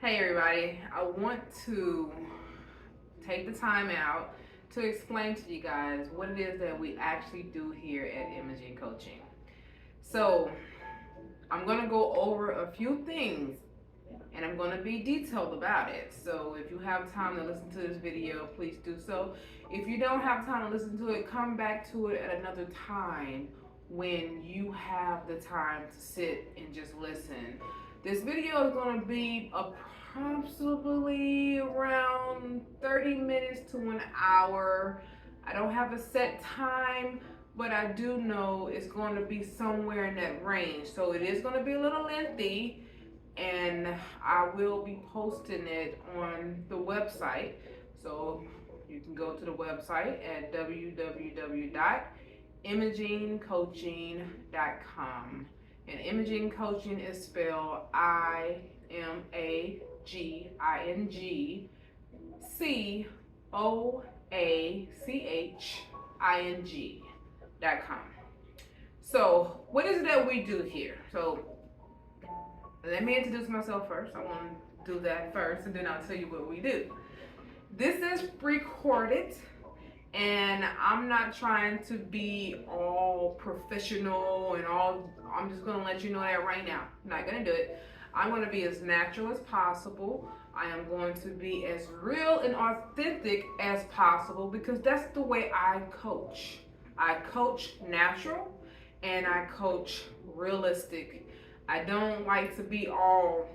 Hey everybody, I want to take the time out to explain to you guys what it is that we actually do here at Imaging Coaching. So, I'm going to go over a few things and I'm going to be detailed about it. So, if you have time to listen to this video, please do so. If you don't have time to listen to it, come back to it at another time when you have the time to sit and just listen. This video is going to be approximately around 30 minutes to an hour. I don't have a set time, but I do know it's going to be somewhere in that range. So it is going to be a little lengthy, and I will be posting it on the website. So you can go to the website at www.imagingcoaching.com. And Imaging Coaching is spelled IMAGINGCOACHING.com. So, what is it that we do here? So, let me introduce myself first. I want to do that first, and then I'll tell you what we do. This is recorded, and I'm not trying to be all professional and all. I'm just going to let you know that right now. I'm not going to do it. I'm going to be as natural as possible. I am going to be as real and authentic as possible because that's the way I coach. I coach natural and I coach realistic. I don't like to be all,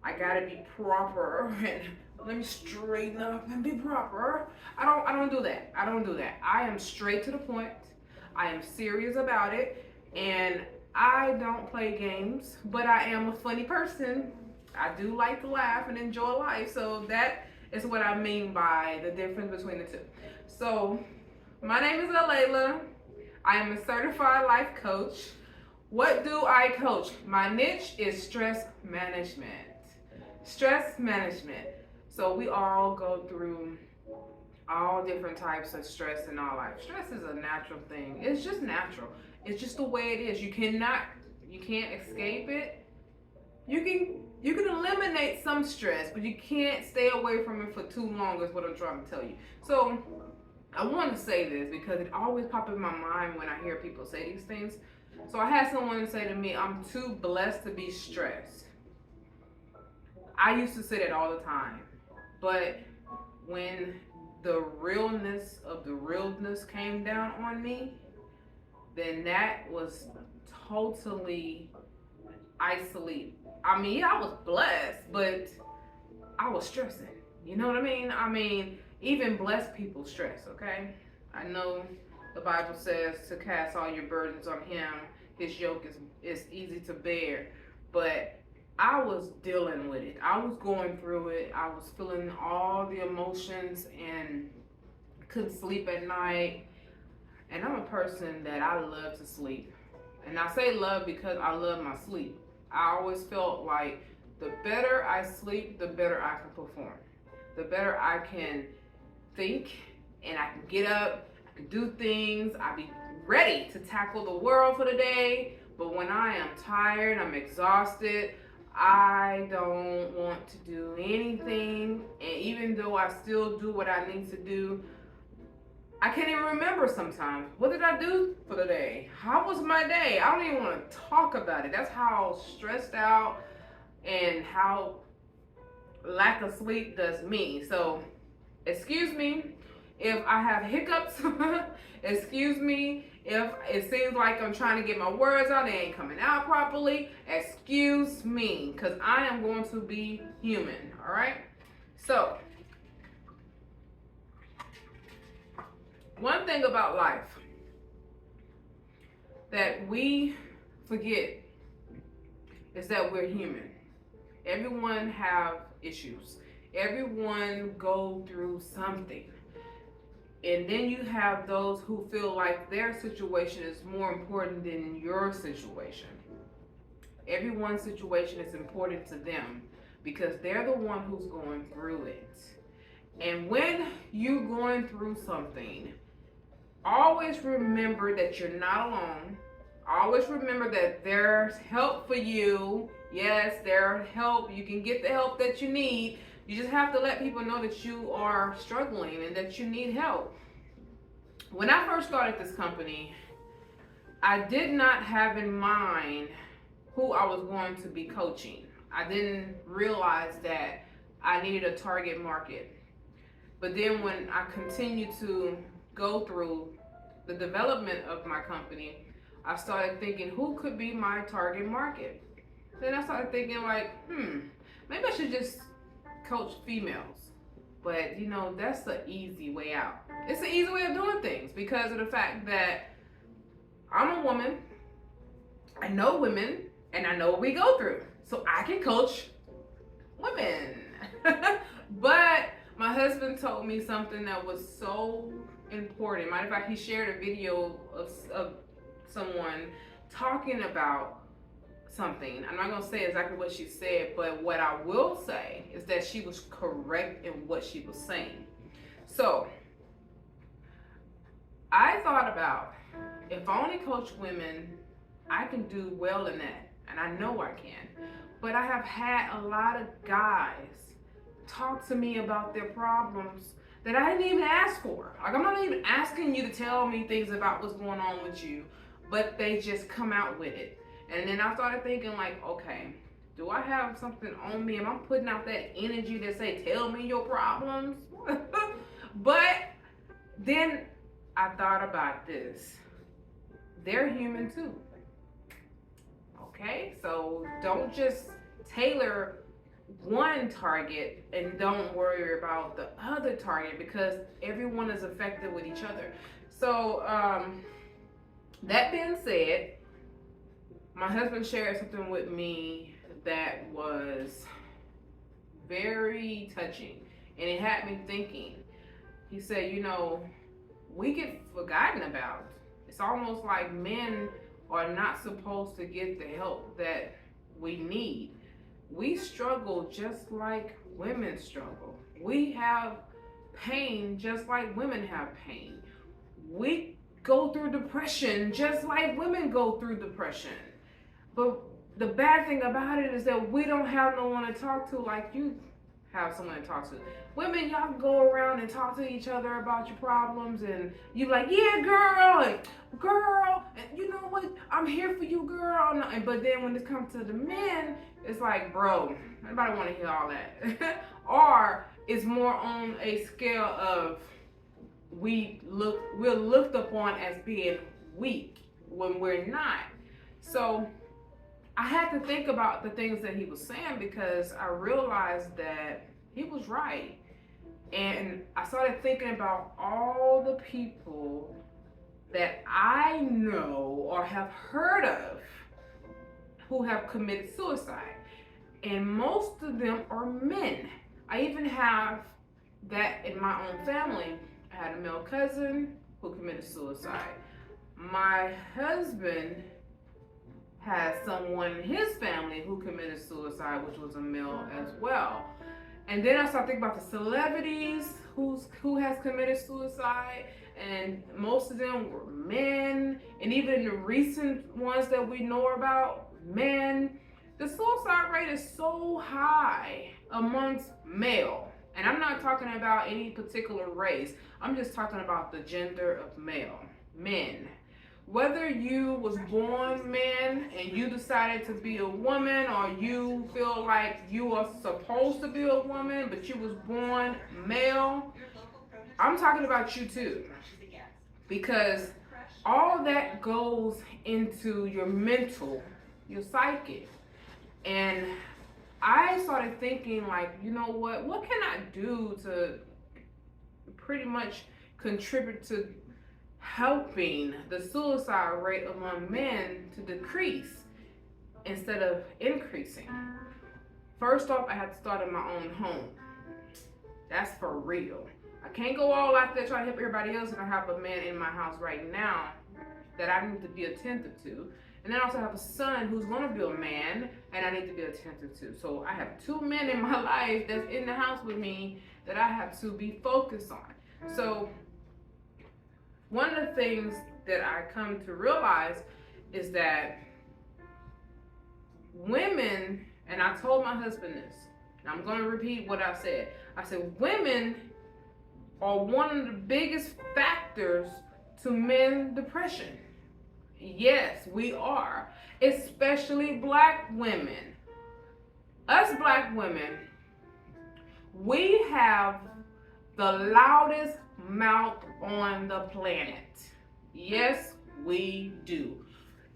I got to be proper and let me straighten up and be proper. I don't do that. I don't do that. I am straight to the point. I am serious about it, and I don't play games, but I am a funny person. I do like to laugh and enjoy life, so that is what I mean by the difference between the two. So, my name is Alayla. I am a certified life coach. What do I coach? My niche is stress management. Stress management. So we all go through all different types of stress in our life. Stress is a natural thing. It's just natural. It's just the way it is. You can't escape it. You can eliminate some stress, but you can't stay away from it for too long is what I'm trying to tell you. So I want to say this because it always pops in my mind when I hear people say these things. So I had someone say to me, I'm too blessed to be stressed. I used to say that all the time. But when the realness of the realness came down on me, then that was totally isolated. I mean, yeah, I was blessed, but I was stressing. You know what I mean? I mean, even blessed people stress, okay? I know the Bible says to cast all your burdens on him. His yoke is easy to bear. But I was dealing with it. I was going through it. I was feeling all the emotions and couldn't sleep at night. And I'm a person that I love to sleep. And I say love because I love my sleep. I always felt like the better I sleep, the better I can perform. The better I can think and I can get up, I can do things, I be ready to tackle the world for the day. But when I am tired, I'm exhausted, I don't want to do anything, and even though I still do what I need to do, I can't even remember sometimes. What did I do for the day? How was my day? I don't even want to talk about it. That's how stressed out and how lack of sleep does me. So, excuse me if I have hiccups. Excuse me if it seems like I'm trying to get my words out, they ain't coming out properly. Excuse me, because I am going to be human, all right? So, one thing about life that we forget is that we're human. Everyone have issues. Everyone go through something. And then you have those who feel like their situation is more important than your situation. Everyone's situation is important to them because they're the one who's going through it. And when you're going through something, always remember that you're not alone. Always remember that there's help for you Yes, there's help. You can get the help that you need. You just have to let people know that you are struggling and that you need help. When I first started this company, I did not have in mind who I was going to be coaching. I didn't realize that I needed a target market. But then when I continued to go through the development of my company, I started thinking, who could be my target market? Then I started thinking like, maybe I should just coach females. But that's the easy way out. It's the easy way of doing things because of the fact that I'm a woman, I know women, and I know what we go through. So I can coach women. But my husband told me something that was so important. Matter of fact, he shared a video of someone talking about something. I'm not going to say exactly what she said, but what I will say is that she was correct in what she was saying. So I thought about, if I only coach women, I can do well in that, and I know I can. But I have had a lot of guys talk to me about their problems that I didn't even ask for. Like, I'm not even asking you to tell me things about what's going on with you, but they just come out with it. And then I started thinking like, okay, do I have something on me? Am I putting out that energy that say, tell me your problems? But then I thought about this. They're human too. Okay, so don't just tailor one target and don't worry about the other target, because everyone is affected with each other. So that being said, my husband shared something with me that was very touching, and it had me thinking. He said, we get forgotten about. It's almost like men are not supposed to get the help that we need. We struggle just like women struggle. We have pain just like women have pain. We go through depression just like women go through depression. But the bad thing about it is that we don't have no one to talk to like you have someone to talk to. Women, y'all can go around and talk to each other about your problems, and you like, yeah, girl, and you know what? I'm here for you, girl. But then when it comes to the men, it's like, bro, nobody want to hear all that. Or it's more on a scale of we're looked upon as being weak when we're not. So I had to think about the things that he was saying, because I realized that he was right. And I started thinking about all the people that I know or have heard of who have committed suicide. And most of them are men. I even have that in my own family. I had a male cousin who committed suicide. My husband has someone in his family who committed suicide, which was a male as well. And then I started thinking about the celebrities who has committed suicide, and most of them were men. And even the recent ones that we know about, men. The suicide rate is so high amongst male. And I'm not talking about any particular race. I'm just talking about the gender of male, men. Whether you was born man and you decided to be a woman, or you feel like you are supposed to be a woman but you was born male, I'm talking about you too. Because all that goes into your mental, your psyche. And I started thinking like, what can I do to pretty much contribute to helping the suicide rate among men to decrease instead of increasing? First off, I had to start in my own home. That's for real. I can't go all out there trying to help everybody else, and I have a man in my house right now that I need to be attentive to. And then I also have a son who's going to be a man, and I need to be attentive to. So I have two men in my life that's in the house with me that I have to be focused on. So one of the things that I come to realize is that women And I told my husband this, and I'm going to repeat what I said. I said, women are one of the biggest factors to men's depression. Yes, we are. Especially black women. Us black women, we have the loudest mouth on the planet. Yes, we do.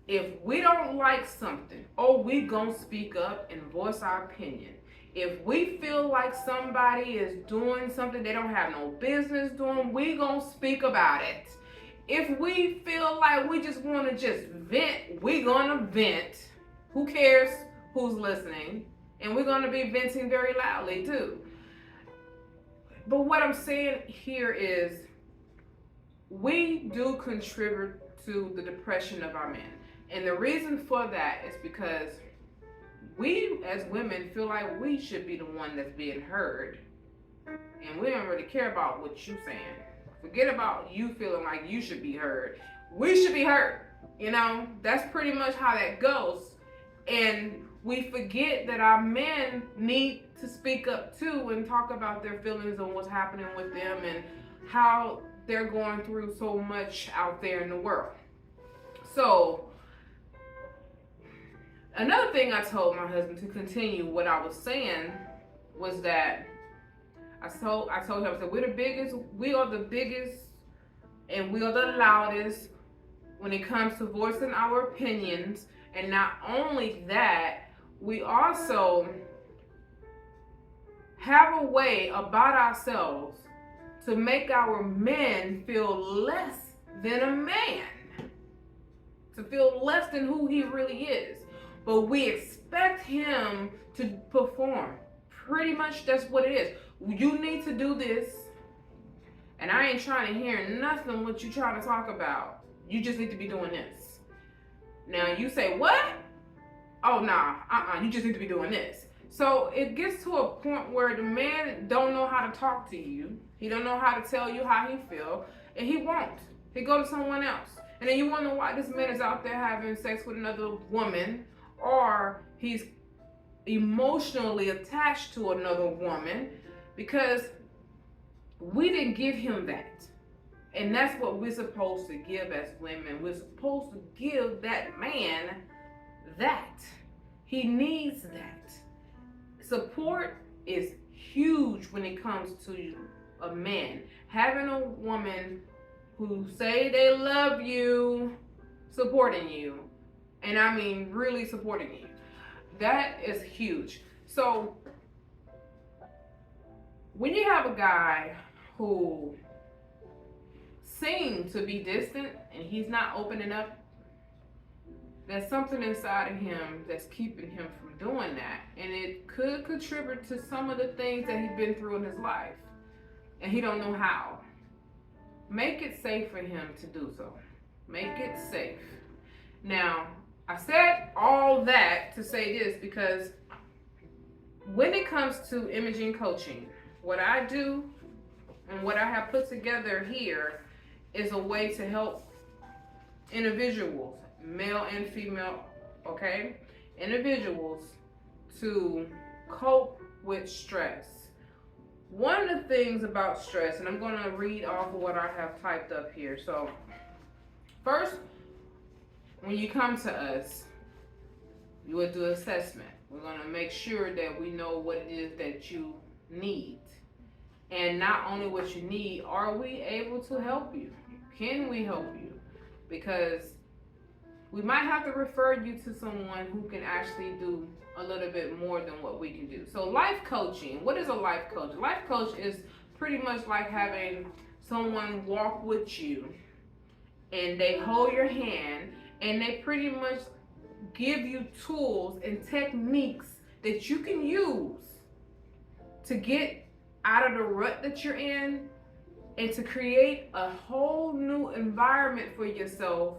If we don't like something, we gonna speak up and voice our opinion. If we feel like somebody is doing something they don't have no business doing, we gonna speak about it. If we feel like we just wanna just vent, we gonna vent. Who cares who's listening? And we're gonna be venting very loudly too. But what I'm saying here is we do contribute to the depression of our men. And the reason for that is because we as women feel like we should be the one that's being heard. And we don't really care about what you're saying. Forget about you feeling like you should be heard. We should be heard. You know, that's pretty much how that goes. And we forget that our men need to speak up too and talk about their feelings and what's happening with them and how they're going through so much out there in the world. So, another thing I told my husband, to continue what I was saying, was that I told him, I said, we are the biggest and we are the loudest when it comes to voicing our opinions. And not only that, we also have a way about ourselves to make our men feel less than a man, to feel less than who he really is. But we expect him to perform. Pretty much that's what it is. You need to do this, and I ain't trying to hear nothing what you trying to talk about. You just need to be doing this. Now you say, what? Oh, nah, you just need to be doing this. So it gets to a point where the man don't know how to talk to you. He don't know how to tell you how he feel, and he won't. He go to someone else. And then you wonder why this man is out there having sex with another woman, or he's emotionally attached to another woman, because we didn't give him that. And that's what we're supposed to give as women. We're supposed to give that man that. He needs that. Support is huge when it comes to a man. Having a woman who say they love you, supporting you, and I mean really supporting you, that is huge. So when you have a guy who seems to be distant and he's not opening up, there's something inside of him that's keeping him from doing that. And it could contribute to some of the things that he's been through in his life. And he don't know how. Make it safe for him to do so. Make it safe. Now, I said all that to say this because when it comes to imaging coaching, what I do and what I have put together here is a way to help individuals, male and female, okay? Individuals to cope with stress. One of the things about stress, and I'm going to read off of what I have typed up here. So, first, when you come to us, you will do assessment. We're going to make sure that we know what it is that you need. And not only what you need, are we able to help you? Can we help you? Because we might have to refer you to someone who can actually do a little bit more than what we can do. So life coaching, what is a life coach? A life coach is pretty much like having someone walk with you and they hold your hand and they pretty much give you tools and techniques that you can use to get out of the rut that you're in and to create a whole new environment for yourself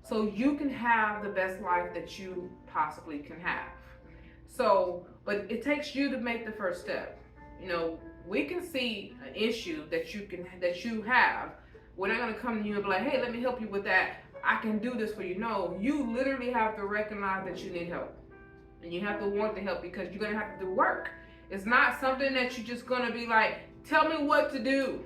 so you can have the best life that you possibly can have. So, but it takes you to make the first step. You know, we can see an issue that you have. We're not gonna come to you and be like, hey, let me help you with that. I can do this for you. No, you literally have to recognize that you need help. And you have to want the help because you're going to have to do work. It's not something that you're just going to be like, tell me what to do.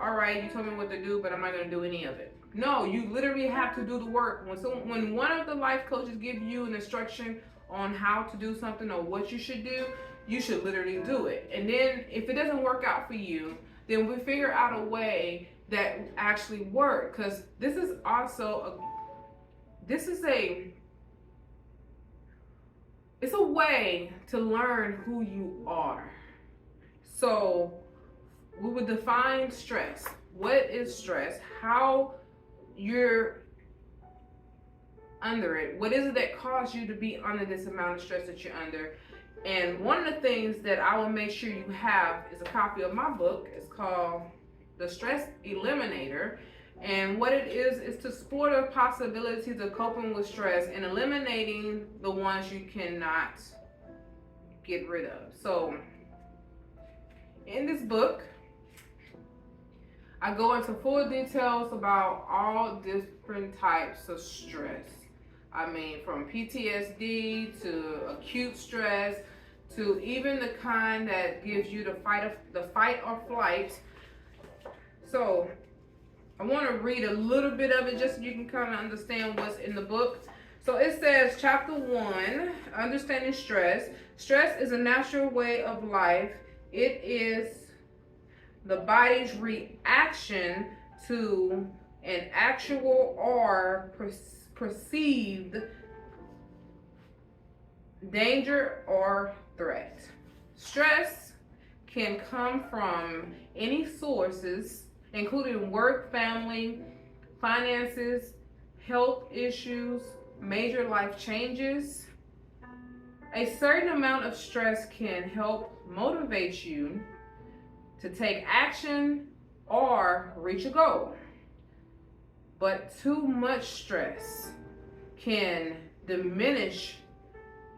All right, you told me what to do, but I'm not going to do any of it. No, you literally have to do the work. When one of the life coaches give you an instruction on how to do something or what you should do, you should literally do it. And then if it doesn't work out for you, then we figure out a way that actually work. Because this is also it's a way to learn who you are. So we would define stress. What is stress? How you're under it. What is it that caused you to be under this amount of stress that you're under? And one of the things that I will make sure you have is a copy of my book. It's called The Stress Eliminator. And what it is to explore the possibilities of coping with stress and eliminating the ones you cannot get rid of. So in this book, I go into full details about all different types of stress. I mean, from PTSD to acute stress to even the kind that gives you the fight or flight. So I want to read a little bit of it just so you can kind of understand what's in the book. So it says, Chapter 1, Understanding Stress. Stress is a natural way of life. It is the body's reaction to an actual or perceived danger or threat. Stress can come from any sources, including work, family, finances, health issues, major life changes. A certain amount of stress can help motivate you to take action or reach a goal. But too much stress can diminish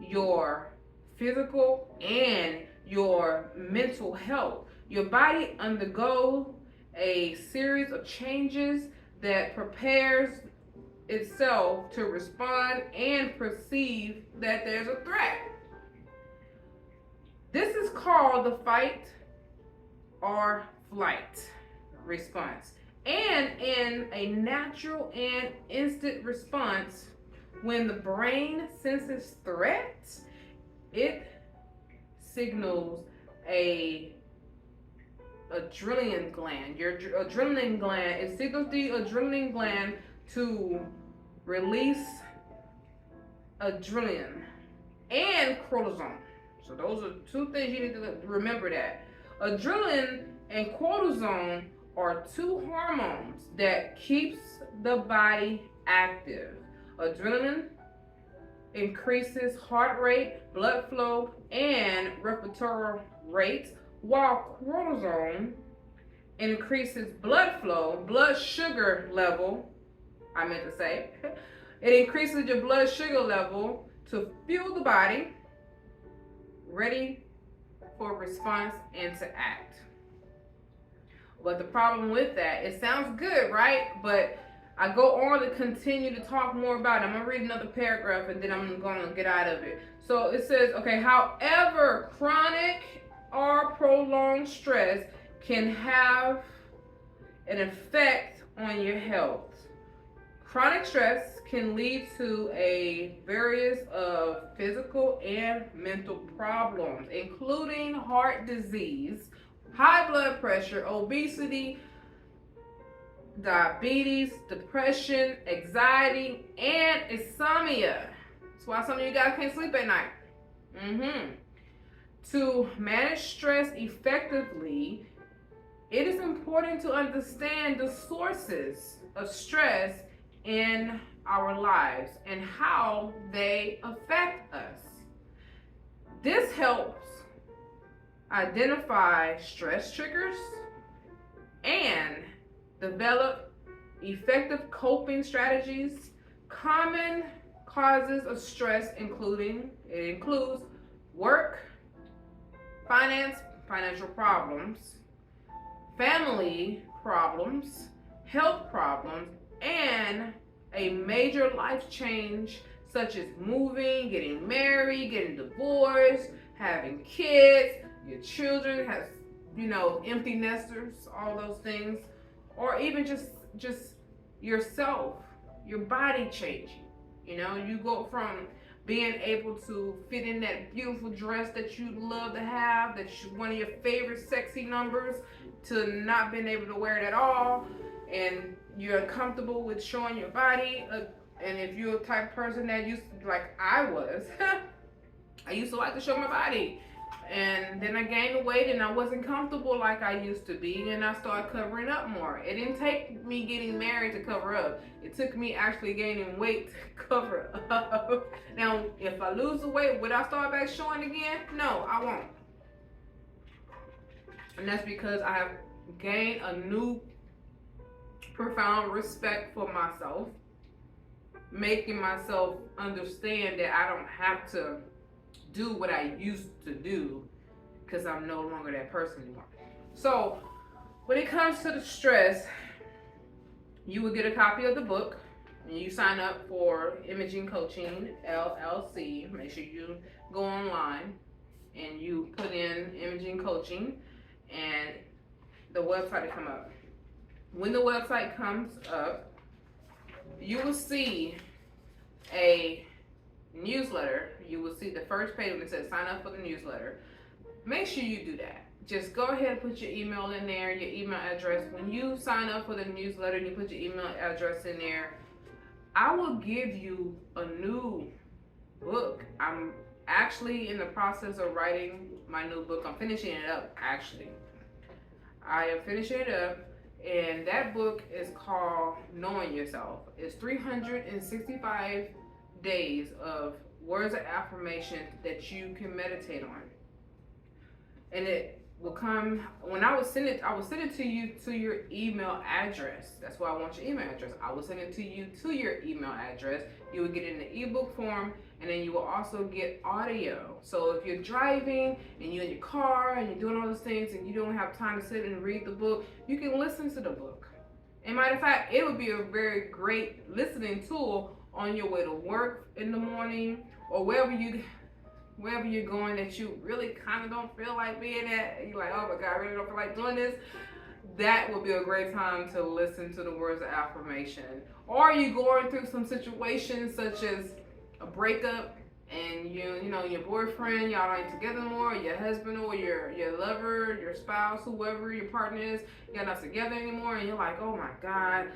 your physical and your mental health. Your body undergoes a series of changes that prepares itself to respond and perceive that there's a threat. This is called the fight or flight response. And in a natural and instant response, when the brain senses threat, it signals a adrenaline gland. Your adrenaline gland, it signals the adrenaline gland to release adrenaline and cortisol. So those are two things you need to remember that. Adrenaline and cortisol are two hormones that keeps the body active. Adrenaline increases heart rate, blood flow, and respiratory rates, while cortisol increases blood flow, blood sugar level, it increases your blood sugar level to fuel the body, ready for response and to act. But the problem with that, it sounds good, right? But I go on to continue to talk more about it. I'm going to read another paragraph and then I'm going to get out of it. So it says, okay, however, chronic or prolonged stress can have an effect on your health. Chronic stress can lead to a various of physical and mental problems, including heart disease, high blood pressure, obesity, diabetes, depression, anxiety, and insomnia. That's why some of you guys can't sleep at night. To manage stress effectively, it is important to understand the sources of stress in our lives and how they affect us. This helps identify stress triggers and develop effective coping strategies. Common causes of stress includes work, financial problems, family problems, health problems, and a major life change such as moving, getting married, getting divorced, having kids, your children have, empty nesters, all those things, or even just yourself, your body changing. You go from being able to fit in that beautiful dress that you love to have, that's one of your favorite sexy numbers, to not being able to wear it at all, and you're uncomfortable with showing your body. And if you're a type of person that used to, like I was, I used to like to show my body. And then I gained weight and I wasn't comfortable like I used to be, and I started covering up more. It didn't take me getting married to cover up. It took me actually gaining weight to cover up. Now, if I lose the weight, would I start back showing again? No, I won't. And that's because I have gained a new profound respect for myself, making myself understand that I don't have to do what I used to do because I'm no longer that person anymore. So when it comes to the stress, you will get a copy of the book and you sign up for Imaging Coaching LLC. Make sure you go online and you put in Imaging Coaching and the website will come up. When the website comes up, you will see a newsletter. You will see the first page when it says sign up for the newsletter. Make sure you do that. Just go ahead and put your email in there, your email address. When you sign up for the newsletter and you put your email address in there, I will give you a new book. I'm actually in the process of writing my new book. I'm finishing it up, actually. I am finishing it up, and that book is called Knowing Yourself. It's 365 days of words of affirmation that you can meditate on. And it will come, when I will send it to you to your email address. That's why I want your email address. I will send it to you to your email address. You will get it in the ebook form, and then you will also get audio. So if you're driving and you're in your car and you're doing all those things and you don't have time to sit and read the book, you can listen to the book. And matter of fact, it would be a very great listening tool on your way to work in the morning, or wherever you're going that you really kind of don't feel like being at. You're like, oh my God, I really don't feel like doing this. That would be a great time to listen to the words of affirmation. Or you going through some situations such as a breakup, and your boyfriend, y'all ain't together anymore, your husband or your lover, your spouse, whoever your partner is, y'all not together anymore, and you're like, oh my God.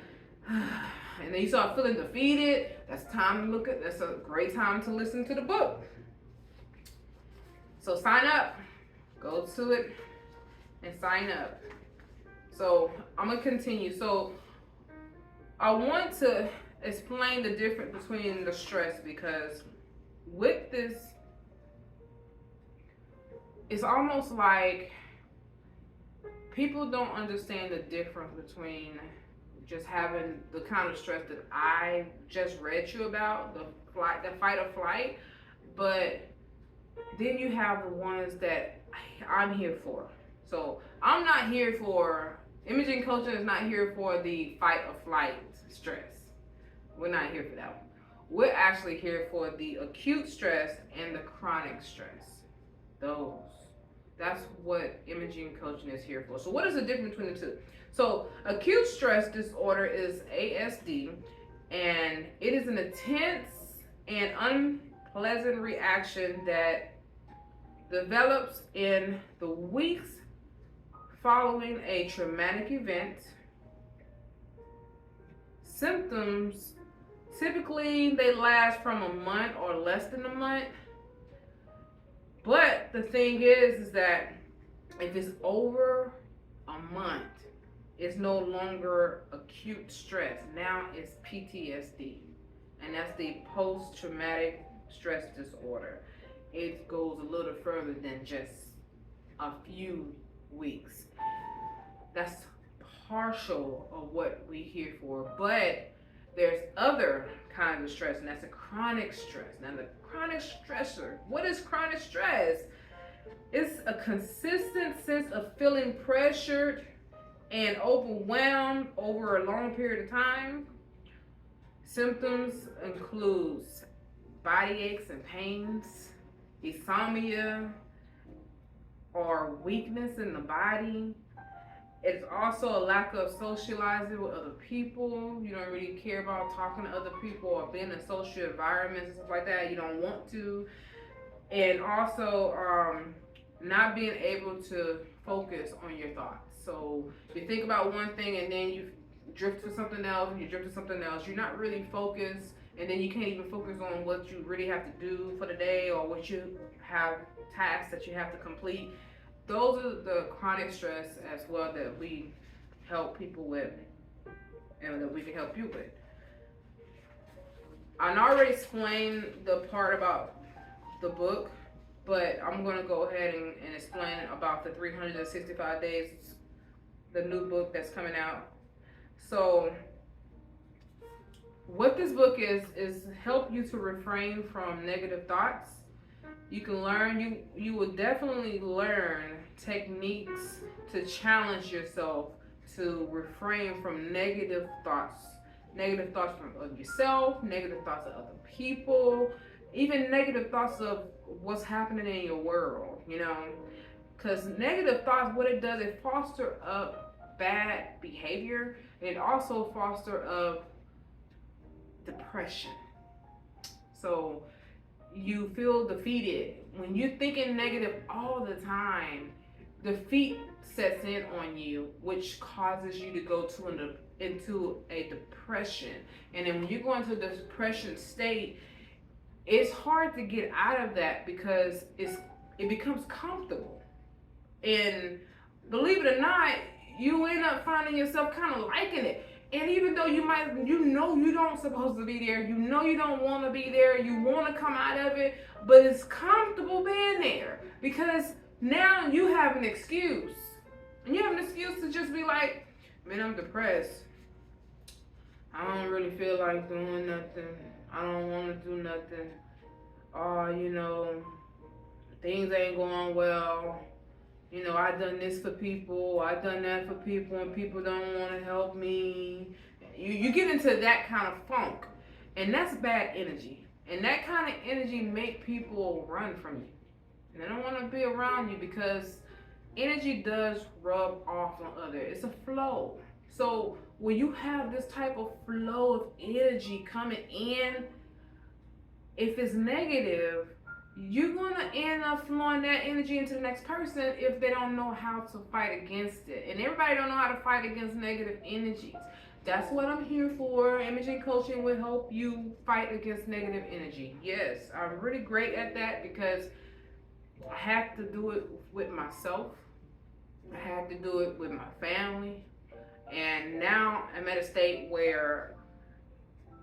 And then you start feeling defeated. That's a great time to listen to the book. So sign up, go to it and sign up. So I'm gonna continue. So I want to explain the difference between the stress, because with this, it's almost like people don't understand the difference between just having the kind of stress that I just read you about, the fight or flight, but then you have the ones that I'm here for. So I'm not here for, Imaging Coaching is not here for the fight or flight stress. We're not here for that one. We're actually here for the acute stress and the chronic stress. That's what Imaging Coaching is here for. So what is the difference between the two? So acute stress disorder is ASD, and it is an intense and unpleasant reaction that develops in the weeks following a traumatic event. Symptoms, typically they last from a month or less than a month. But the thing is that if it's over a month, it's no longer acute stress. Now it's PTSD, and that's the post-traumatic stress disorder. It goes a little further than just a few weeks. That's partial of what we're here for, but there's other kinds of stress, and that's a chronic stress. Now the chronic stressor, what is chronic stress? It's a consistent sense of feeling pressured and overwhelmed over a long period of time. Symptoms include body aches and pains, insomnia, or weakness in the body. It's also a lack of socializing with other people. You don't really care about talking to other people or being in social environments and stuff like that. You don't want to. And also not being able to focus on your thoughts. So you think about one thing and then you drift to something else, and you drift to something else. You're not really focused, and then you can't even focus on what you really have to do for the day or what you have tasks that you have to complete. Those are the chronic stress as well that we help people with and that we can help you with. I already explained the part about the book, but I'm going to go ahead and explain about the 365 days, the new book that's coming out. So what this book is help you to refrain from negative thoughts. You can learn, you will definitely learn techniques to challenge yourself to refrain from negative thoughts of yourself, negative thoughts of other people, even negative thoughts of what's happening in your world, you know, because negative thoughts, what it does, it foster up bad behavior, and it also foster up depression. So you feel defeated when you're thinking negative all the time. Defeat sets in on you, which causes you to go into a depression. And then when you go into a depression state, it's hard to get out of that because it becomes comfortable. And believe it or not, you end up finding yourself kind of liking it. And even though you don't supposed to be there, you don't want to be there, you want to come out of it, but it's comfortable being there because now you have an excuse. And you have an excuse to just be like, man, I'm depressed. I don't really feel like doing nothing. I don't want to do nothing. Things ain't going well. I done this for people, I done that for people, and people don't want to help me. You get into that kind of funk, and that's bad energy. And that kind of energy make people run from you. And they don't want to be around you because energy does rub off on others. It's a flow. So when you have this type of flow of energy coming in, if it's negative, you're going to end up flowing that energy into the next person if they don't know how to fight against it. And everybody don't know how to fight against negative energies. That's what I'm here for. Imaging Coaching will help you fight against negative energy. Yes, I'm really great at that because I had to do it with myself. I had to do it with my family. And now I'm at a state where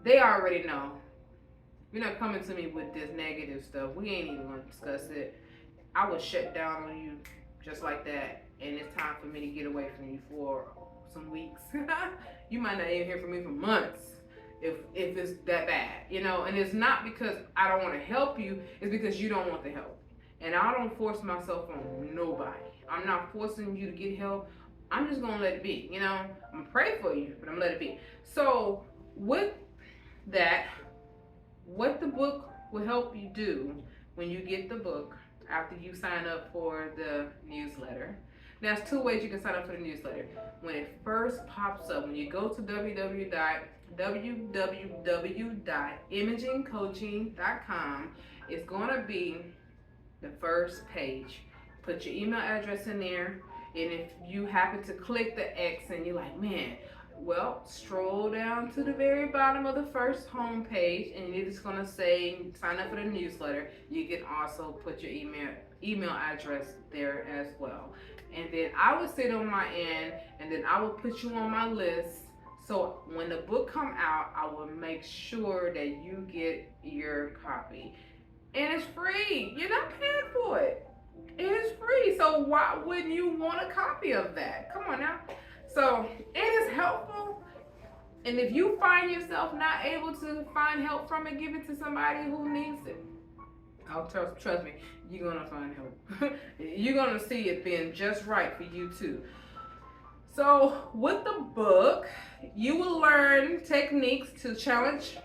they already know. You're not coming to me with this negative stuff. We ain't even going to discuss it. I will shut down on you just like that. And it's time for me to get away from you for some weeks. You might not even hear from me for months if it's that bad. And it's not because I don't want to help you. It's because you don't want the help. And I don't force myself on nobody. I'm not forcing you to get help. I'm just going to let it be. I'm going to pray for you, but I'm going to let it be. So with that, what the book will help you do when you get the book after you sign up for the newsletter. Now, there's two ways you can sign up for the newsletter. When it first pops up, when you go to www.imagingcoaching.com, it's going to be the first page. Put your email address in there, and if you happen to click the X and you're like, man, well, stroll down to the very bottom of the first home page, and it's going to say sign up for the newsletter. You can also put your email address there as well. And then I will sit on my end, and then I will put you on my list. So when the book come out, I will make sure that you get your copy. And it's free. You're not paying for it. It is free. So why wouldn't you want a copy of that? Come on now. So it is helpful, and if you find yourself not able to find help from it, give it to somebody who needs it. Trust me, you're gonna find help. You're gonna see it being just right for you too. So with the book, you will learn techniques to challenge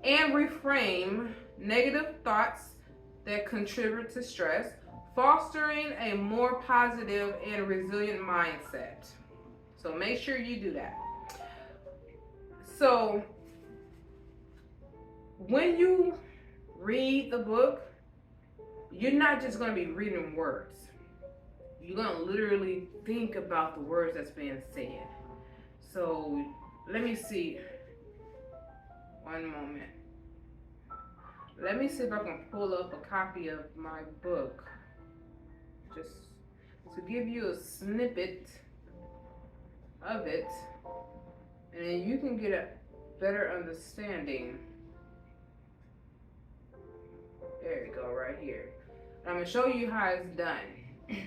and reframe negative thoughts that contribute to stress, fostering a more positive and resilient mindset. So make sure you do that. So when you read the book, you're not just going to be reading words. You're going to literally think about the words that's being said. So let me see. One moment. Let me see if I can pull up a copy of my book, just to give you a snippet of it, and then you can get a better understanding. There you go, right here. I'm going to show you how it's done.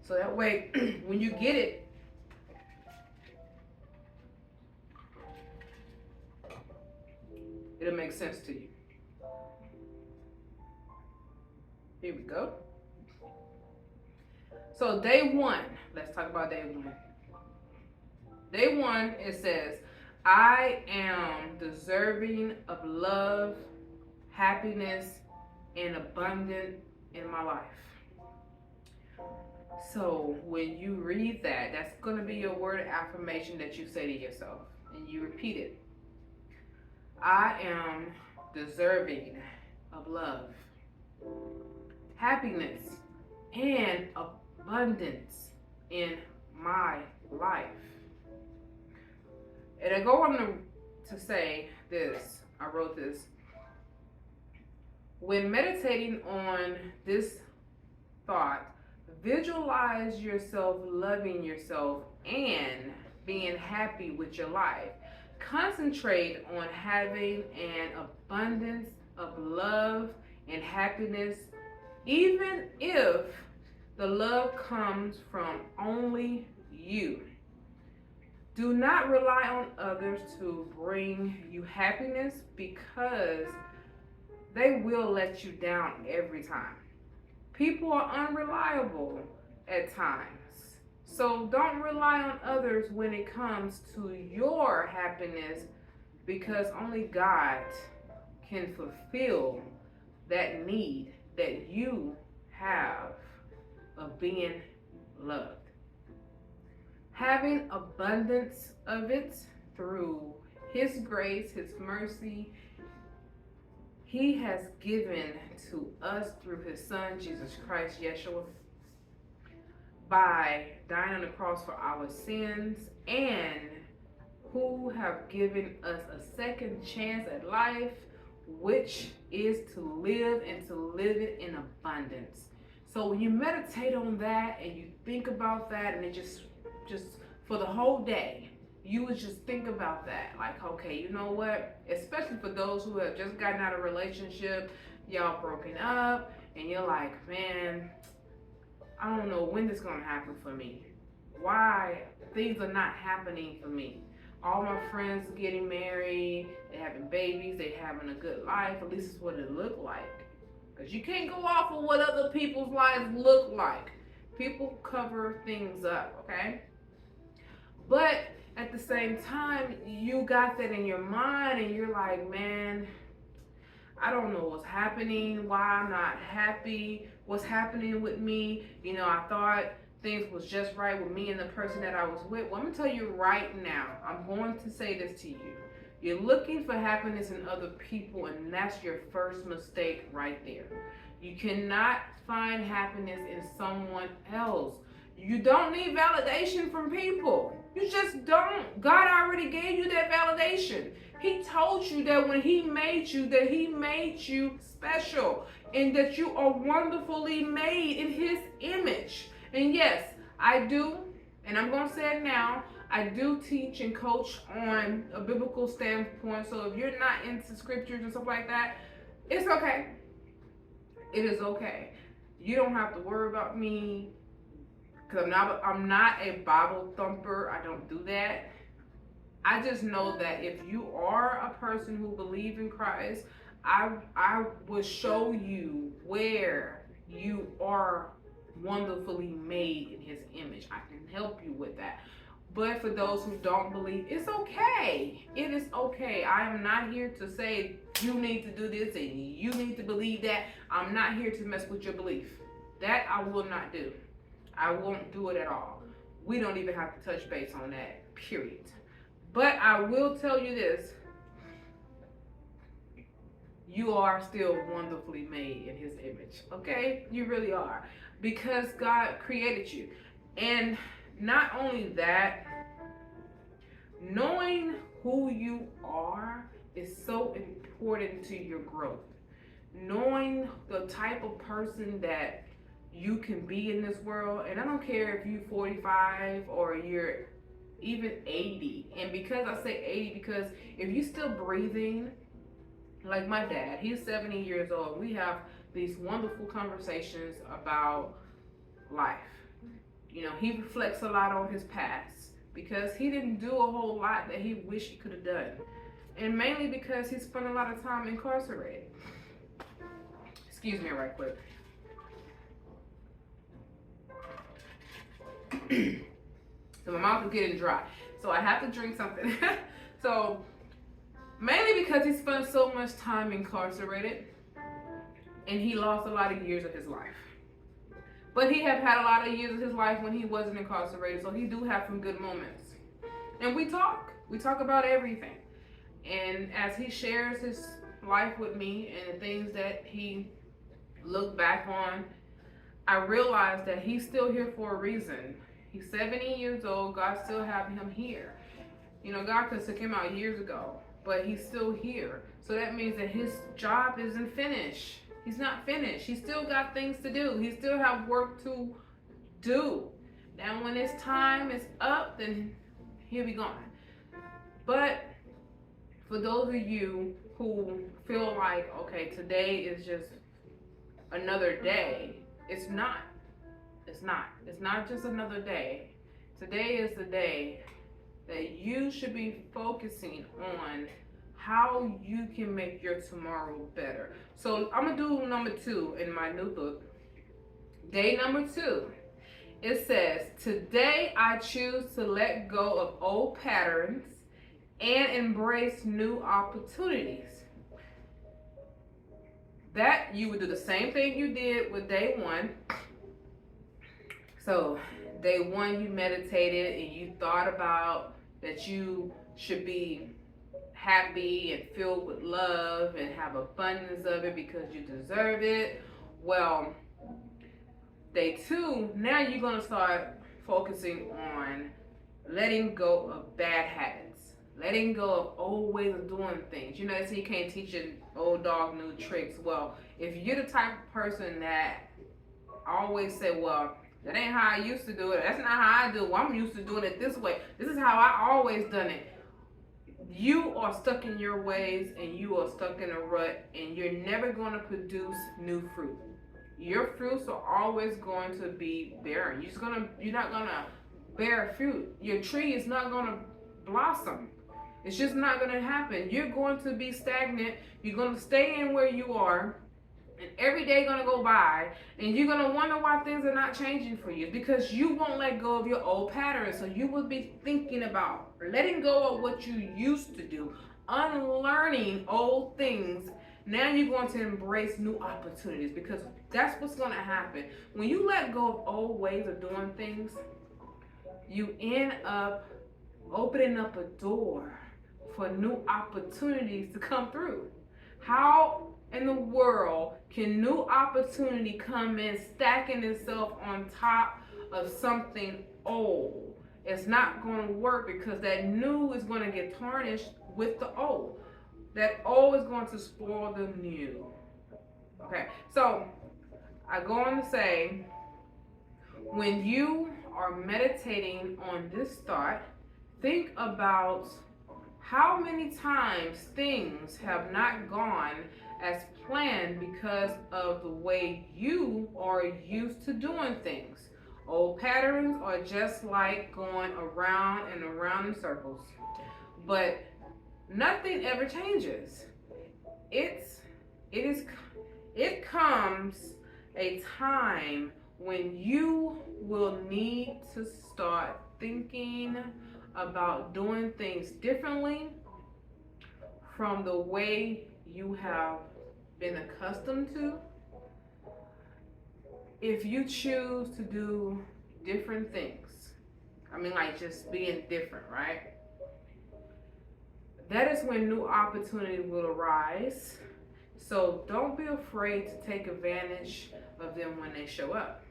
So that way, when you get it, it'll make sense to you. Here we go. So day one, let's talk about day one. Day one, it says, I am deserving of love, happiness, and abundance in my life. So when you read that, that's going to be your word of affirmation that you say to yourself, and you repeat it. I am deserving of love, happiness, and abundance in my life. And I go on to say this, I wrote this. When meditating on this thought, visualize yourself loving yourself and being happy with your life. Concentrate on having an abundance of love and happiness, even if the love comes from only you. Do not rely on others to bring you happiness, because they will let you down every time. People are unreliable at times. So don't rely on others when it comes to your happiness, because only God can fulfill that need that you have of being loved. Having abundance of it through His grace, His mercy, He has given to us through His Son, Jesus Christ, Yeshua, by dying on the cross for our sins, and who have given us a second chance at life, which is to live and to live it in abundance. So when you meditate on that and you think about that, and it just for the whole day, you would just think about that. Like, okay, you know what? Especially for those who have just gotten out of a relationship, y'all broken up, and you're like, man, I don't know when this is gonna happen for me. Why things are not happening for me. All my friends are getting married, they're having babies, they're having a good life. At least it's what it looked like. Because you can't go off of what other people's lives look like. People cover things up, okay? But at the same time, you got that in your mind, and you're like, man, I don't know what's happening, why I'm not happy, what's happening with me. You know, I thought things was just right with me and the person that I was with. Well, I'm going to tell you right now, I'm going to say this to you. You're looking for happiness in other people, and that's your first mistake right there. You cannot find happiness in someone else. You don't need validation from people. You just don't. God already gave you that validation. He told you that when He made you, that He made you special, and that you are wonderfully made in His image. And yes, I do, and I'm going to say it now, I do teach and coach on a biblical standpoint. So if you're not into scriptures and stuff like that, it's okay. It is okay. You don't have to worry about me, because I'm not a Bible thumper. I don't do that. I just know that if you are a person who believes in Christ, I will show you where you are wonderfully made in His image. I can help you with that. But for those who don't believe, it's okay. It is okay. I am not here to say you need to do this and you need to believe that. I'm not here to mess with your belief. That I will not do. I won't do it at all. We don't even have to touch base on that, period. But I will tell you this. You are still wonderfully made in his image. Okay? You really are. Because God created you. And not only that, knowing who you are is so important to your growth. Knowing the type of person that you can be in this world, and I don't care if you're 45 or you're even 80. And because I say 80, because if you're still breathing, like my dad, he's 70 years old. We have these wonderful conversations about life. You know, he reflects a lot on his past because he didn't do a whole lot that he wished he could have done. And mainly because he spent a lot of time incarcerated. Excuse me right quick. So my mouth is getting dry. So I have to drink something. So mainly because he spent so much time incarcerated and he lost a lot of years of his life. But he have had a lot of years of his life when he wasn't incarcerated, so he do have some good moments. And we talk about everything. And as he shares his life with me and the things that he looked back on, I realized that he's still here for a reason. He's 70 years old, God still have him here. You know, God could have took him out years ago, but he's still here. So that means that his job isn't finished. He's not finished. He still got things to do. He still have work to do. Now when his time is up, then he'll be gone. But for those of you who feel like, okay, today is just another day, it's not. It's not. It's not just another day. Today is the day that you should be focusing on how you can make your tomorrow better. So I'm going to do number 2 in my new book. Day number 2. It says, today I choose to let go of old patterns and embrace new opportunities. That you would do the same thing you did with day 1. So day 1 you meditated and you thought about that you should be happy and filled with love and have abundance of it because you deserve it. Well, day 2, now you're going to start focusing on letting go of bad habits, letting go of old ways of doing things. You know, they say you can't teach an old dog new tricks. Well, if you're the type of person that always say, well, that ain't how I used to do it, that's not how I do it, well, I'm used to doing it this way, this is how I always done it, you are stuck in your ways and you are stuck in a rut and you're never going to produce new fruit. Your fruits are always going to be barren. You're not going to bear fruit. Your tree is not going to blossom. It's just not going to happen. You're going to be stagnant. You're going to stay in where you are. And every day going to go by, and you're going to wonder why things are not changing for you because you won't let go of your old patterns. So you will be thinking about letting go of what you used to do, unlearning old things. Now you're going to embrace new opportunities because that's what's going to happen. When you let go of old ways of doing things, you end up opening up a door for new opportunities to come through. How in the world can new opportunity come in stacking itself on top of something old? It's not going to work because that new is going to get tarnished with the old. That old is going to spoil the new. Okay, so I go on to say, when you are meditating on this thought, think about how many times things have not gone as planned because of the way you are used to doing things. Old patterns are just like going around and around in circles. But nothing ever changes. It comes a time when you will need to start thinking about doing things differently from the way you have been accustomed to, if you choose to do different things, I mean, like just being different, right? That is when new opportunity will arise. So don't be afraid to take advantage of them when they show up.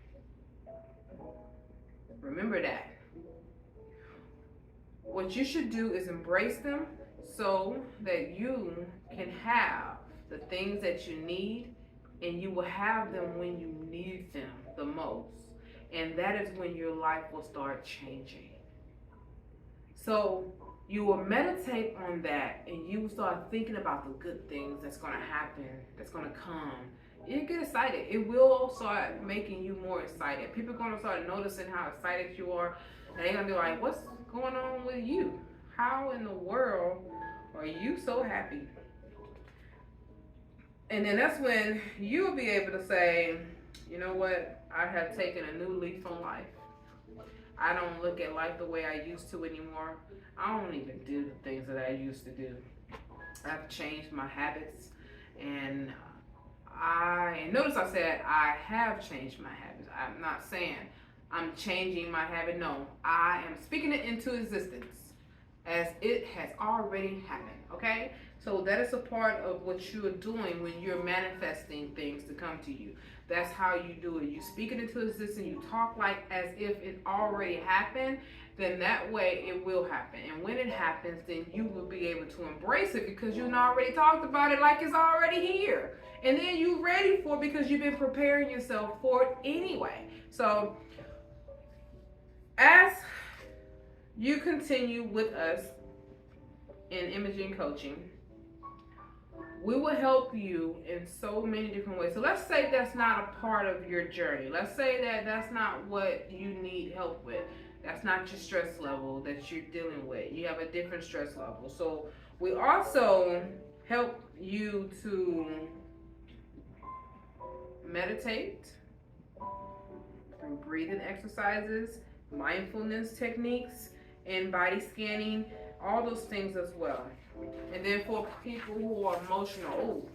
Remember that. What you should do is embrace them so that you can have the things that you need, and you will have them when you need them the most. And that is when your life will start changing. So you will meditate on that, and you will start thinking about the good things that's going to happen, that's going to come. You get excited. It will start making you more excited. People are going to start noticing how excited you are, and they're going to be like, what's going on with you? How in the world are you so happy? And then that's when you'll be able to say, you know what? I have taken a new leaf on life. I don't look at life the way I used to anymore. I don't even do the things that I used to do. I've changed my habits, and notice I said I have changed my habits. I'm not saying I'm changing my habit. No, I am speaking it into existence as it has already happened. Okay? So that is a part of what you're doing when you're manifesting things to come to you. That's how you do it. You speak it into existence. You talk like as if it already happened. Then that way it will happen. And when it happens, then you will be able to embrace it because you already talked about it like it's already here. And then you're ready for it because you've been preparing yourself for it anyway. So as you continue with us in imaging coaching, we will help you in so many different ways. So let's say that's not a part of your journey. Let's say that that's not what you need help with. That's not your stress level that you're dealing with. You have a different stress level. So we also help you to meditate through breathing exercises, mindfulness techniques, and body scanning, all those things as well. And then for people who are emotional,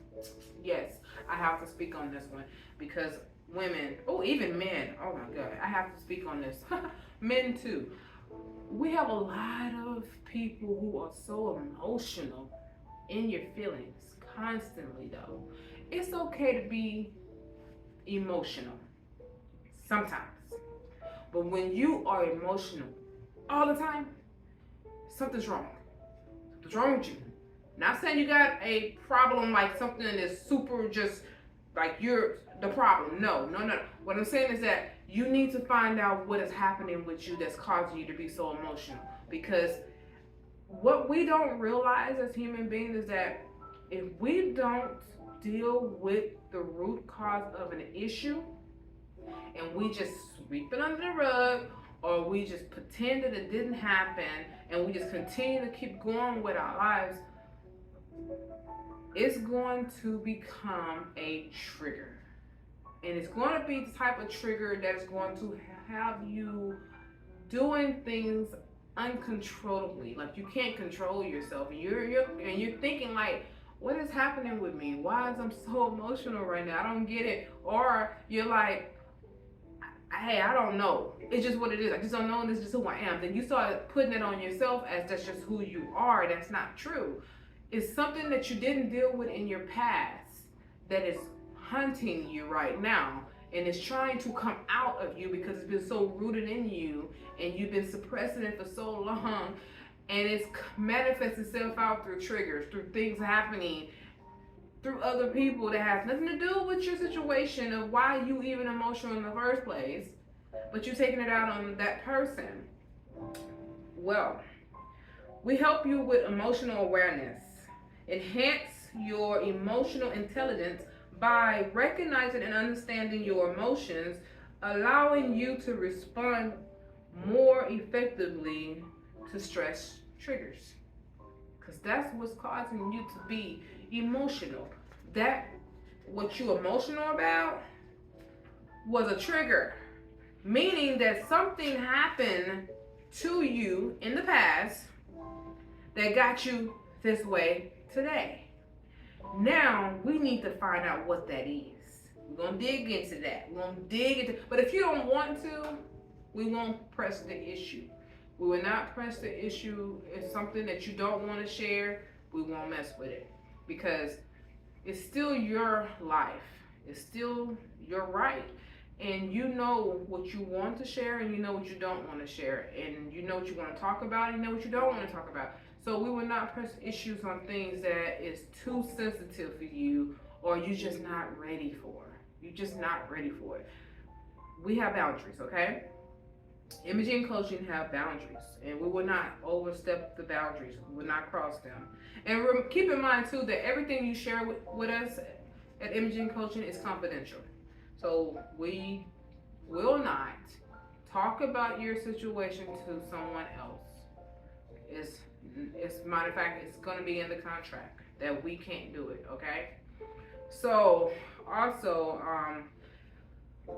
yes, I have to speak on this one because women, even men, oh my God, I have to speak on this. Men too. We have a lot of people who are so emotional in your feelings constantly though. It's okay to be emotional sometimes. But when you are emotional all the time, something's wrong. What's wrong with you? Not saying you got a problem like something that's super just like you're the problem. No. What I'm saying is that you need to find out what is happening with you that's causing you to be so emotional. Because what we don't realize as human beings is that if we don't deal with the root cause of an issue and we just sweep it under the rug, or we just pretend that it didn't happen and we just continue to keep going with our lives, it's going to become a trigger. And it's going to be the type of trigger that is going to have you doing things uncontrollably. Like you can't control yourself. And you're thinking like, what is happening with me? Why is I'm so emotional right now? I don't get it. Or you're like, hey, I don't know. It's just what it is. I just don't know, and this is just who I am. Then you start putting it on yourself as that's just who you are. That's not true. It's something that you didn't deal with in your past that is hunting you right now, and it's trying to come out of you because it's been so rooted in you, and you've been suppressing it for so long, and it's manifests itself out through triggers, through things happening, through other people that has nothing to do with your situation of why you even emotional in the first place, but you're taking it out on that person. Well, we help you with emotional awareness. Enhance your emotional intelligence by recognizing and understanding your emotions, allowing you to respond more effectively to stress triggers. Because that's what's causing you to be emotional. That what you're emotional about was a trigger, meaning that something happened to you in the past that got you this way today. Now we need to find out what that is. We're gonna dig into that. We're gonna dig into. But if you don't want to, we won't press the issue. We will not press the issue. It's something that you don't want to share. We won't mess with it because it's still your life. It's still your right. And you know what you want to share and you know what you don't want to share. And you know what you want to talk about and you know what you don't want to talk about. So we will not press issues on things that is too sensitive for you or you're just not ready for. You're just not ready for it. We have boundaries, okay? Imaging coaching have boundaries, and we will not overstep the boundaries. We will not cross them. And keep in mind too that everything you share with us at Imaging Coaching is confidential. So we will not talk about your situation to someone else. It's matter of fact, it's going to be in the contract that we can't do it. Okay. So also,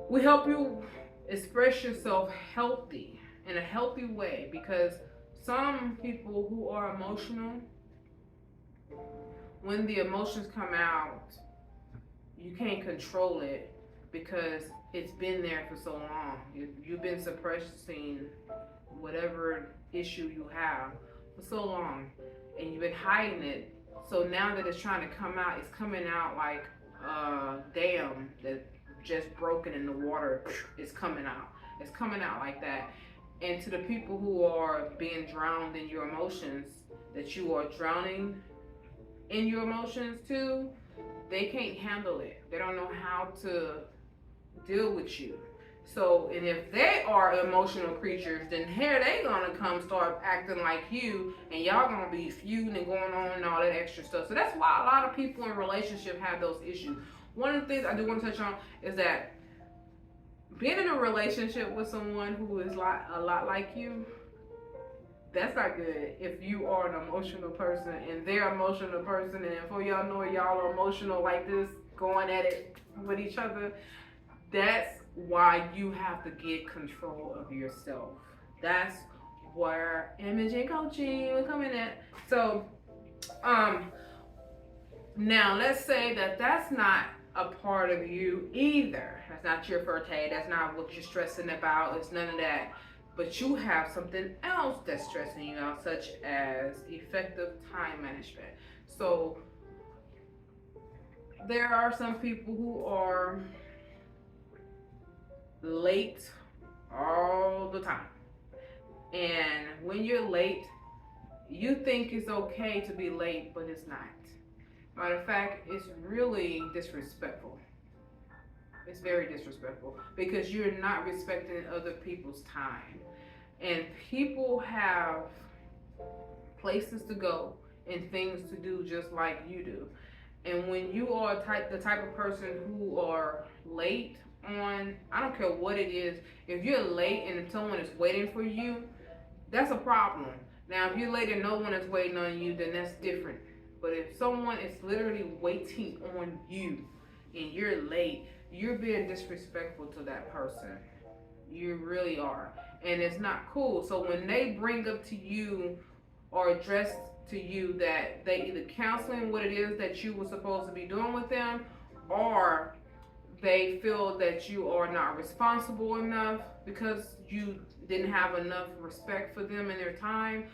we help you express yourself healthy in a healthy way because some people who are emotional, when the emotions come out, you can't control it because it's been there for so long. You've been suppressing whatever issue you have for so long and you've been hiding it. So now that it's trying to come out, it's coming out like a dam that just broken in the water. It's coming out. It's coming out like that. And to the people who are being drowned in your emotions, that you are drowning in your emotions too, they can't handle it. They don't know how to deal with you. So, and if they are emotional creatures, then here they gonna come start acting like you, and y'all gonna be feuding and going on and all that extra stuff. So that's why a lot of people in relationship have those issues. One of the things I do want to touch on is that being in a relationship with someone who is a lot like you, that's not good. If you are an emotional person and they're an emotional person, and for y'all know y'all are emotional like this, going at it with each other, that's why you have to get control of yourself. That's where imaging coaching will come in at. So, now let's say that that's not a part of you either. That's not your forte. That's not what you're stressing about. It's none of that. But you have something else that's stressing you out, such as effective time management. So there are some people who are late all the time. And when you're late, you think it's okay to be late, but it's not. Matter of fact, it's really disrespectful. It's very disrespectful because you're not respecting other people's time. And people have places to go and things to do just like you do. And when you are the type of person who are late on, I don't care what it is, if you're late and someone is waiting for you, that's a problem. Now, if you're late and no one is waiting on you, then that's different. But if someone is literally waiting on you and you're late, you're being disrespectful to that person. You really are. And it's not cool. So when they bring up to you or address to you that they either counseling what it is that you were supposed to be doing with them, or they feel that you are not responsible enough because you didn't have enough respect for them and their time,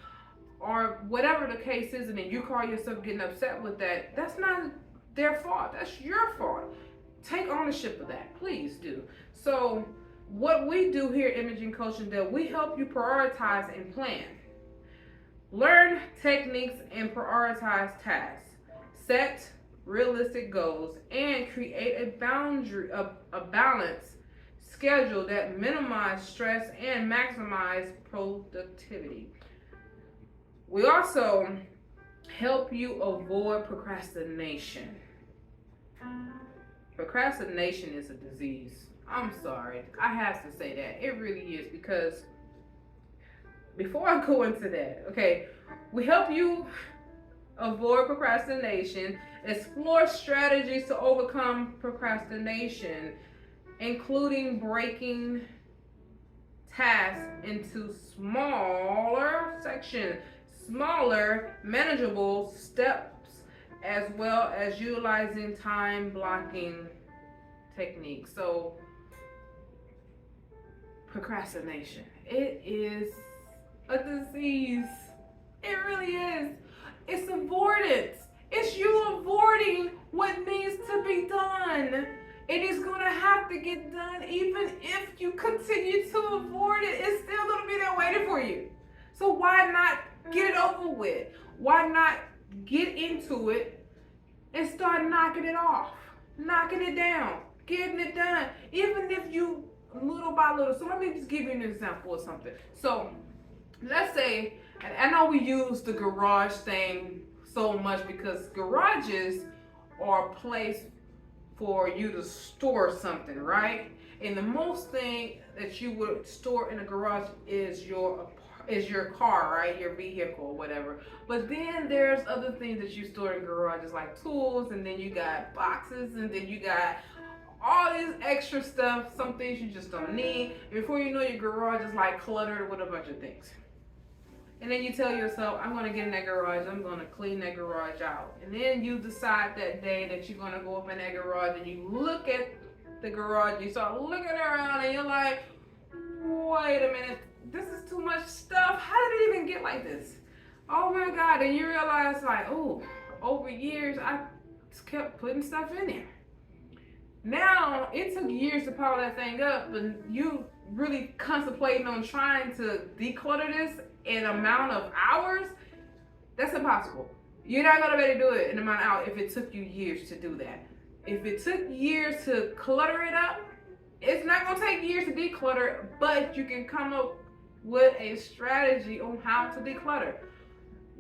or whatever the case is, and then you call yourself getting upset with that, that's not their fault. That's your fault. Take ownership of that. Please do. So what we do here at Imaging Coaching, that we help you prioritize and plan. Learn techniques and prioritize tasks. Set realistic goals and create a balanced schedule that minimize stress and maximize productivity. We also help you avoid procrastination. Procrastination is a disease. I'm sorry. I have to say that. It really is, because before I go into that, okay, we help you avoid procrastination, explore strategies to overcome procrastination, including breaking tasks into smaller sections, smaller, manageable steps as well as utilizing time blocking techniques. So procrastination, it is a disease. It really is. It's avoidance. It's you avoiding what needs to be done. It is going to have to get done. Even if you continue to avoid it, it's still going to be there waiting for you. So why not get it over with? Why not get into it and start knocking it off, knocking it down, getting it done, even if you little by little. So let me just give you an example of something. So let's say, and I know we use the garage thing so much because garages are a place for you to store something, right? And the most thing that you would store in a garage is your car, right? Your vehicle, whatever. But then there's other things that you store in garages like tools, and then you got boxes, and then you got all this extra stuff, some things you just don't need. Before you know, your garage is like cluttered with a bunch of things. And then you tell yourself, I'm going to get in that garage, I'm going to clean that garage out. And then you decide that day that you're going to go up in that garage and you look at the garage, you start looking around and you're like, wait a minute, this is too much stuff. How did it even get like this? Oh my God. And you realize like, oh, over years, I just kept putting stuff in there. Now, it took years to power that thing up, but you really contemplating on trying to declutter this in amount of hours, that's impossible. You're not gonna be able to do it in amount of hours if it took you years to do that. If it took years to clutter it up, it's not gonna take years to declutter, but you can come up with a strategy on how to declutter.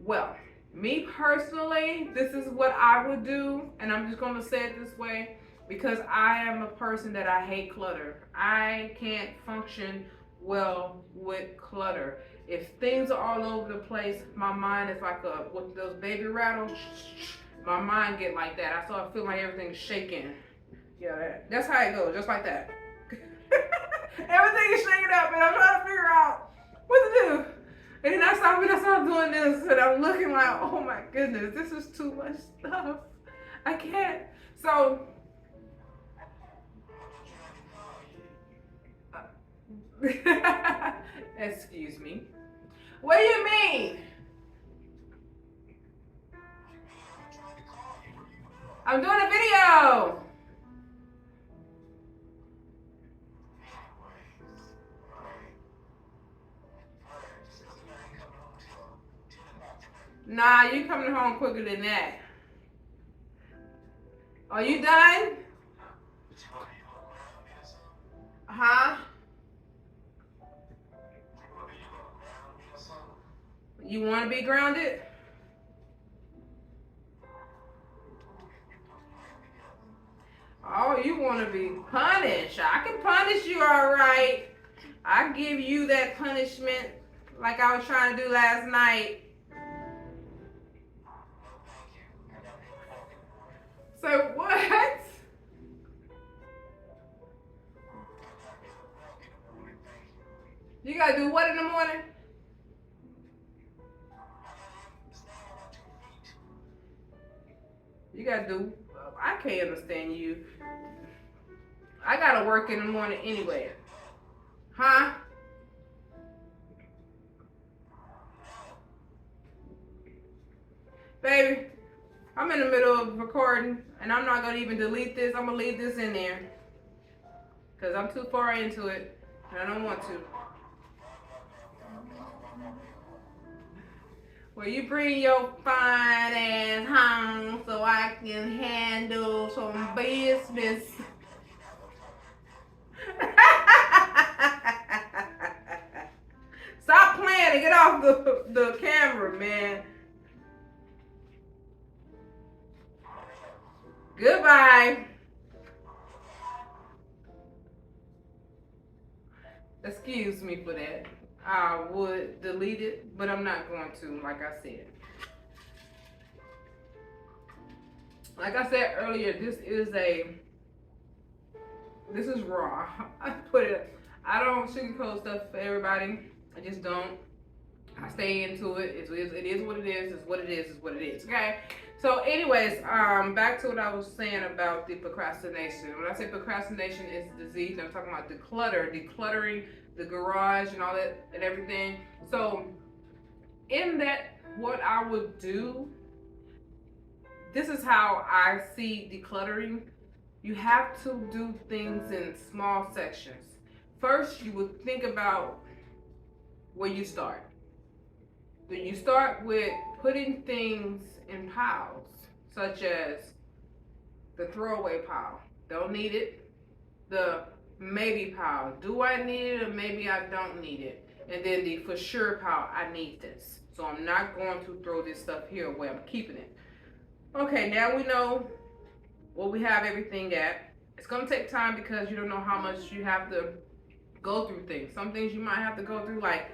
Well, me personally, this is what I would do, and I'm just gonna say it this way because I am a person that I hate clutter. I can't function well with clutter. If things are all over the place, my mind is like with those baby rattles. My mind get like that. I start feeling like everything's shaking. Yeah, that's how it goes, just like that. Everything is shaking up, and I'm trying to figure out what to do. And then I start doing this, and I'm looking like, oh my goodness, this is too much stuff. I can't. So, excuse me. What do you mean? I'm doing a video. Nah, you coming home quicker than that. Are you done? Huh? You want to be grounded? Oh, you want to be punished. I can punish you, all right. I give you that punishment like I was trying to do last night. So what? You got to do what in the morning? You got to do, I can't understand you. I got to work in the morning anyway. Huh? Baby, I'm in the middle of recording and I'm not going to even delete this. I'm going to leave this in there because I'm too far into it and I don't want to. Well, you bring your fine ass home so I can handle some business. Stop playing and get off the camera, man. Goodbye. Excuse me for that. I would delete it, but I'm not going to, like I said. Like I said earlier, this is raw. I don't sugarcoat stuff for everybody. I just don't. I stay into it. It is what it is. It's what it is. It's what it is. Okay. So, anyways, back to what I was saying about the procrastination. When I say procrastination is disease, I'm talking about decluttering the garage and all that and everything. So, in that, what I would do, this is how I see decluttering. You have to do things in small sections. First, you would think about where you start. Then you start with putting things in piles, such as the throwaway pile. Don't need it. The maybe pile. Do I need it or maybe I don't need it? And then the for sure pile. I need this. So I'm not going to throw this stuff here away. I'm keeping it. Okay, now we know where we have everything at. It's going to take time because you don't know how much you have to go through things. Some things you might have to go through, like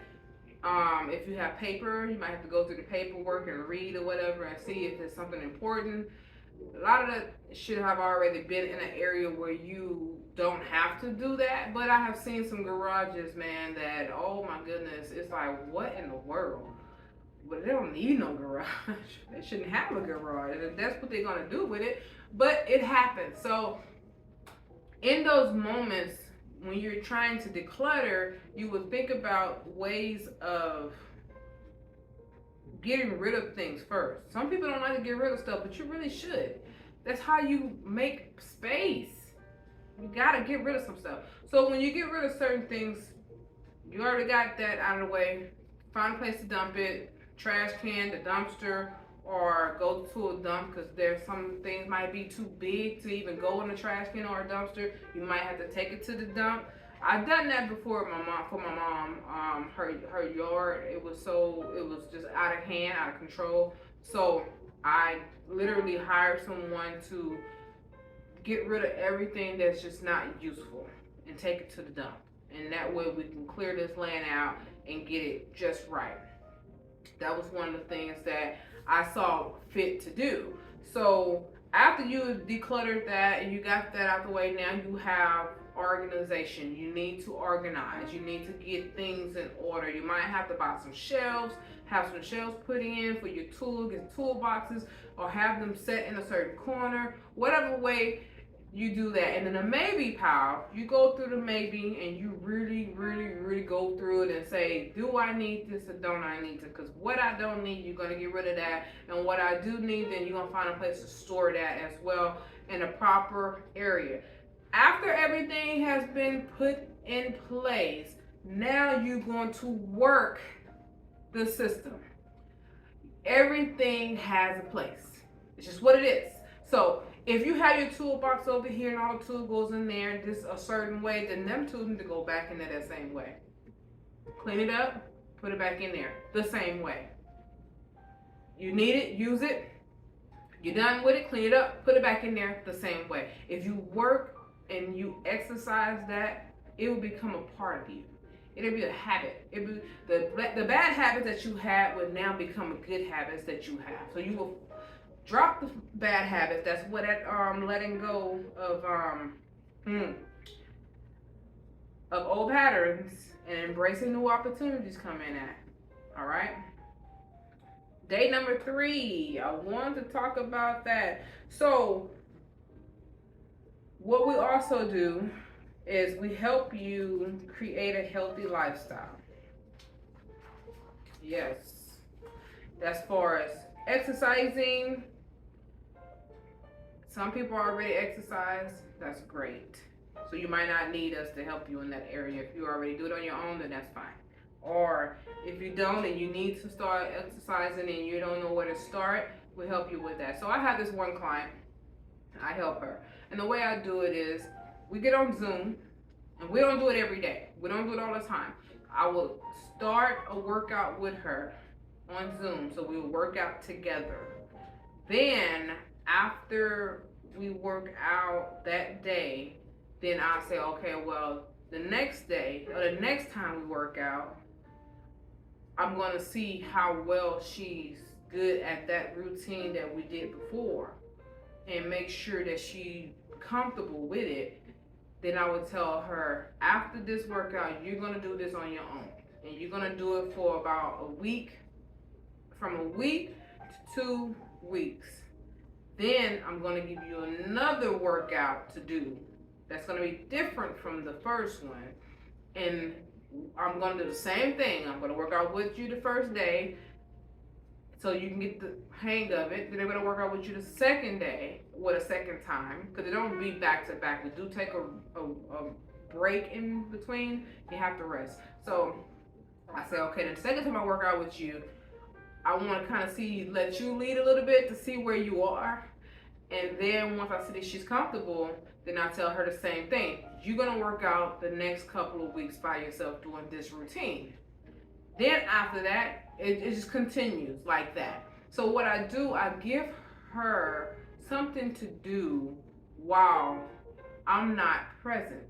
if you have paper, you might have to go through the paperwork and read or whatever and see if it's something important. A lot of that should have already been in an area where you don't have to do that. But I have seen some garages, man, that, oh my goodness, it's like, what in the world? But they don't need no garage. They shouldn't have a garage. And that's what they're going to do with it. But it happens. So in those moments, when you're trying to declutter, you would think about ways of getting rid of things first. Some people don't like to get rid of stuff, but you really should. That's how you make space. You gotta get rid of some stuff. So when you get rid of certain things, you already got that out of the way. Find a place to dump it, trash can, the dumpster, or go to a dump, because there's some things might be too big to even go in a trash can or a dumpster. You might have to take it to the dump. I've done that before with my mom. Her yard, it was just out of hand, out of control. So I literally hired someone to get rid of everything that's just not useful and take it to the dump. And that way we can clear this land out and get it just right. That was one of the things that I saw fit to do. So after you decluttered that and you got that out the way, now you have organization. You need to organize. You need to get things in order. You might have to buy some shelves, have some shelves put in for your toolboxes, or have them set in a certain corner. Whatever way you do that. And then the maybe pile, you go through the maybe and you really go through it and say, do I need this or don't I need it? Because what I don't need, you're going to get rid of that. And what I do need, then you're going to find a place to store that as well in a proper area. After everything has been put in place, now you're going to work the system. Everything has a place. It's just what it is. So if you have your toolbox over here and all the tool goes in there just a certain way, then them tools need to go back in there that same way. Clean it up, put it back in there the same way. You need it, use it. You're done with it, clean it up, put it back in there the same way. If you work and you exercise that, it will become a part of you. It'll be a habit. It'll be the bad habits that you had will now become good habits that you have. So you will drop the bad habits. That's what that letting go of old patterns and embracing new opportunities come in at. All right. Day number 3. I want to talk about that. So what we also do is we help you create a healthy lifestyle. Yes. As far as exercising, some people already exercise. That's great. So you might not need us to help you in that area. If you already do it on your own, then that's fine. Or if you don't and you need to start exercising and you don't know where to start, we'll help you with that. So I have this one client. I help her. And the way I do it is we get on Zoom, and we don't do it every day. We don't do it all the time. I will start a workout with her on Zoom. So we will work out together. Then after we work out that day, then I'll say, okay, well, the next day or the next time we work out, I'm going to see how well she's good at that routine that we did before and make sure that she's comfortable with it. Then I would tell her, after this workout, you're going to do this on your own. and you're gonna do it for about a week, from a week to 2 weeks. Then I'm gonna give you another workout to do that's gonna be different from the first one. And I'm gonna do the same thing. I'm gonna work out with you the first day so you can get the hang of it. Then I'm gonna work out with you the second day, with a second time, because it don't be back to back. We do take a break in between. You have to rest. So I say, okay, the second time I work out with you, I want to kind of let you lead a little bit to see where you are. And then once I see that she's comfortable, then I tell her the same thing. You're going to work out the next couple of weeks by yourself doing this routine. Then after that, it just continues like that. So what I do, I give her something to do while I'm not present.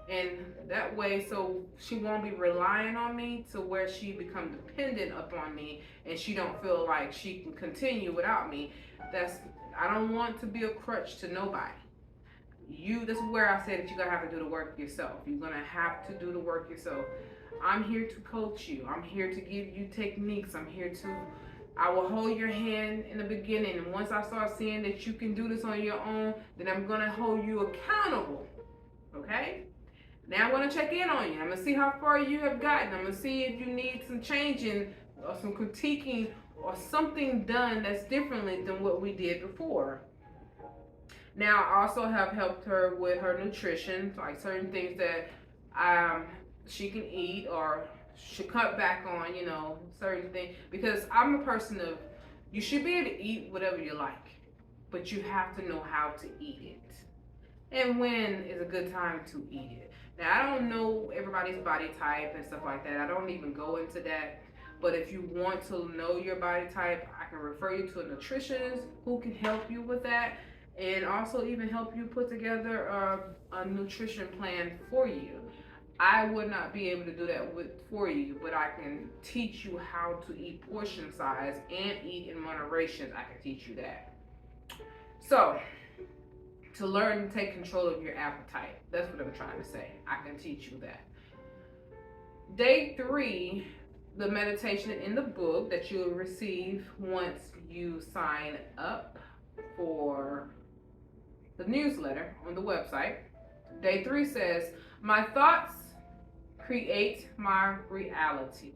And that way, so she won't be relying on me to where she becomes dependent upon me and she don't feel like she can continue without me. I don't want to be a crutch to nobody. This is where I say that you're gonna have to do the work yourself. You're gonna have to do the work yourself. I'm here to coach you. I'm here to give you techniques. I will hold your hand in the beginning, and once I start seeing that you can do this on your own, then I'm gonna hold you accountable. Okay? Now I'm gonna check in on you. I'm gonna see how far you have gotten. I'm gonna see if you need some changing or some critiquing or something done that's differently than what we did before. Now I also have helped her with her nutrition, like certain things that she can eat or should cut back on, certain things. Because I'm a person of, you should be able to eat whatever you like, but you have to know how to eat it. And when is a good time to eat it. Now, I don't know everybody's body type and stuff like that. I don't even go into that. But if you want to know your body type, I can refer you to a nutritionist who can help you with that, and also even help you put together a nutrition plan for you. I would not be able to do that for you, but I can teach you how to eat portion size and eat in moderation. I can teach you that. So, to learn to take control of your appetite. That's what I'm trying to say. I can teach you that. Day 3, the meditation in the book that you'll receive once you sign up for the newsletter on the website. Day 3 says, my thoughts create my reality.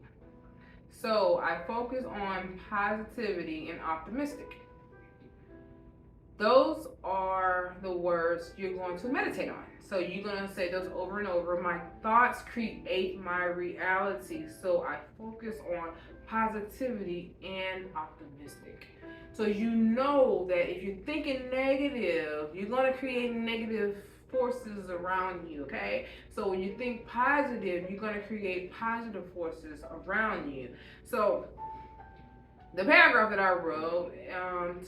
So I focus on positivity and optimistic. Those are the words you're going to meditate on. So you're going to say those over and over. My thoughts create my reality. So I focus on positivity and optimistic. So you know that if you're thinking negative, you're going to create negative forces around you, okay? So when you think positive, you're going to create positive forces around you. So the paragraph that I wrote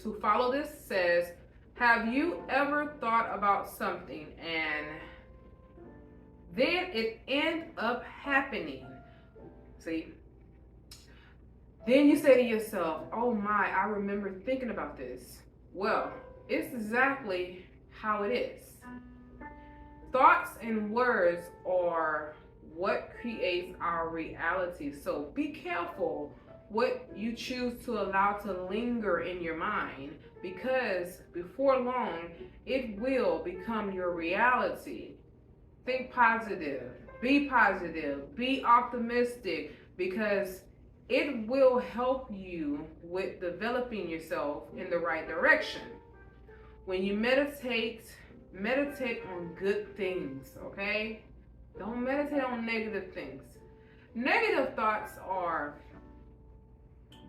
to follow this says, have you ever thought about something and then it ends up happening? See? Then you say to yourself, oh my, I remember thinking about this. Well, it's exactly how it is. Thoughts and words are what creates our reality. So be careful what you choose to allow to linger in your mind, because before long, it will become your reality. Think positive, be optimistic, because it will help you with developing yourself in the right direction. When you meditate on good things, okay? Don't meditate on negative things. Negative thoughts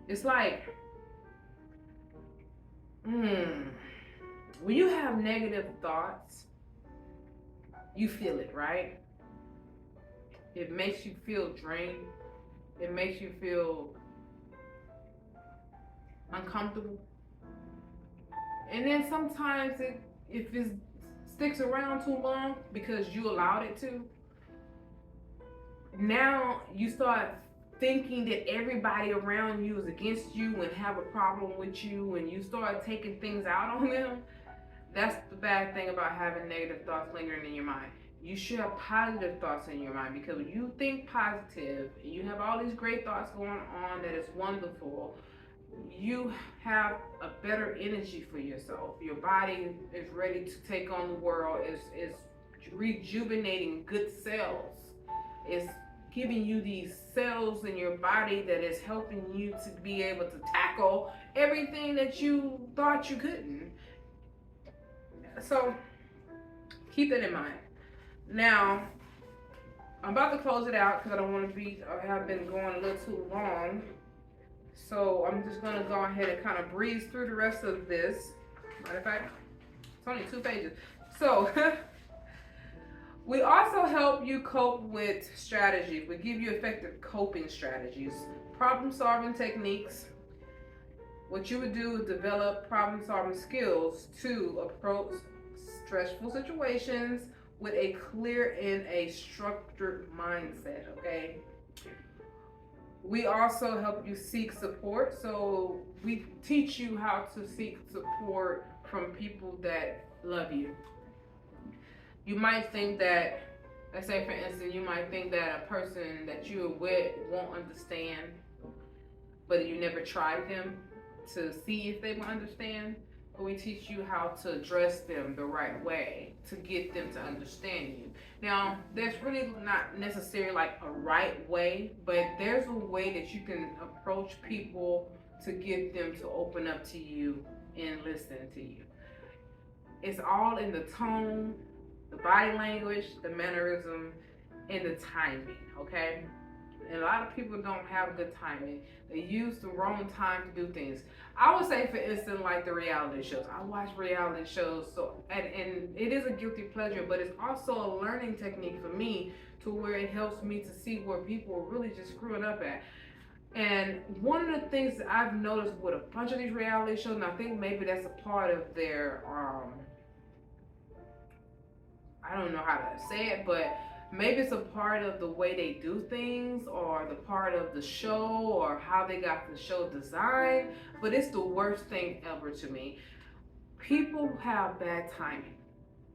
it's like, when you have negative thoughts, you feel it, right? It makes you feel drained. It makes you feel uncomfortable. And then sometimes if it sticks around too long because you allowed it to, now you start thinking that everybody around you is against you and have a problem with you, and you start taking things out on them. That's the bad thing about having negative thoughts lingering in your mind. You should have positive thoughts in your mind, because when you think positive and you have all these great thoughts going on, that is wonderful, you have a better energy for yourself. Your body is ready to take on the world, is rejuvenating good cells. It's giving you these cells in your body that is helping you to be able to tackle everything that you thought you couldn't. So keep that in mind. Now, I'm about to close it out because I don't want to be, I have been going a little too long. So I'm just going to go ahead and kind of breeze through the rest of this. Matter of fact, it's only 2 pages. So we also help you cope with strategies. We give you effective coping strategies, problem solving techniques. What you would do is develop problem solving skills to approach stressful situations with a clear and a structured mindset, okay? We also help you seek support. So we teach you how to seek support from people that love you. You might think that, let's say for instance, you might think that a person that you're with won't understand, but you never tried them to see if they will understand. But we teach you how to address them the right way to get them to understand you. Now, there's really not necessarily like a right way, but there's a way that you can approach people to get them to open up to you and listen to you. It's all in the tone, the body language, the mannerism, and the timing, okay? And a lot of people don't have good timing. They use the wrong time to do things. I would say, for instance, like the reality shows. I watch reality shows, so and it is a guilty pleasure, but it's also a learning technique for me, to where it helps me to see where people are really just screwing up at. And one of the things that I've noticed with a bunch of these reality shows, and I think maybe that's a part of their, I don't know how to say it, but maybe it's a part of the way they do things, or the part of the show, or how they got the show designed, but it's the worst thing ever to me. People have bad timing.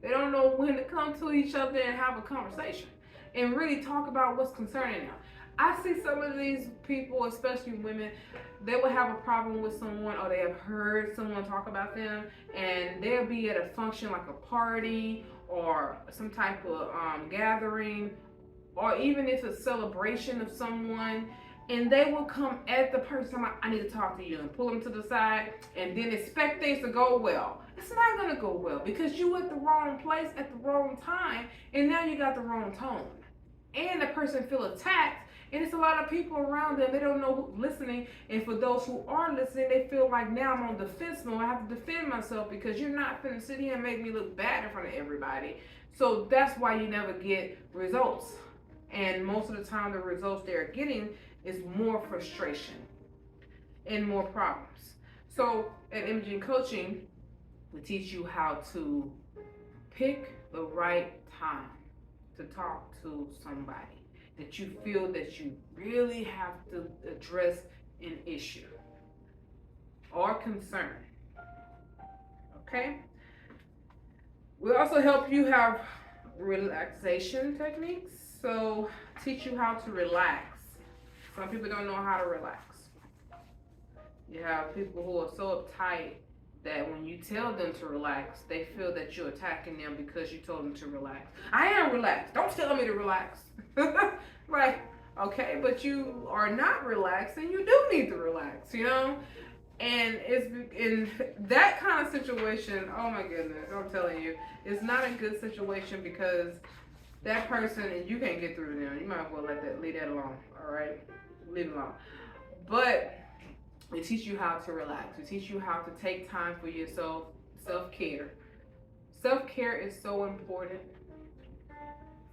They don't know when to come to each other and have a conversation and really talk about what's concerning them. I see some of these people, especially women, they will have a problem with someone, or they have heard someone talk about them, and they'll be at a function like a party or some type of gathering, or even if it's a celebration of someone, and they will come at the person like, I need to talk to you, and pull them to the side, and then expect things to go well. It's not going to go well, because you at the wrong place at the wrong time, and now you got the wrong tone, and the person feel attacked. And it's a lot of people around them, they don't know who's listening. And for those who are listening, they feel like, now I'm on defense mode. I have to defend myself, because you're not finna sit here and make me look bad in front of everybody. So that's why you never get results. And most of the time, the results they're getting is more frustration and more problems. So at Imaging Coaching, we teach you how to pick the right time to talk to somebody that you feel that you really have to address an issue or concern. Okay? We also help you have relaxation techniques. So teach you how to relax. Some people don't know how to relax. You have people who are so uptight that when you tell them to relax, they feel that you're attacking them because you told them to relax. I am relaxed. Don't tell me to relax. Like, okay, but you are not relaxed, and you do need to relax, you know? And it's in that kind of situation, oh my goodness, I'm telling you, it's not a good situation, because that person, and you can't get through to them. You might as well leave that alone, all right? Leave it alone. But we teach you how to relax. We teach you how to take time for yourself, self-care. Self-care is so important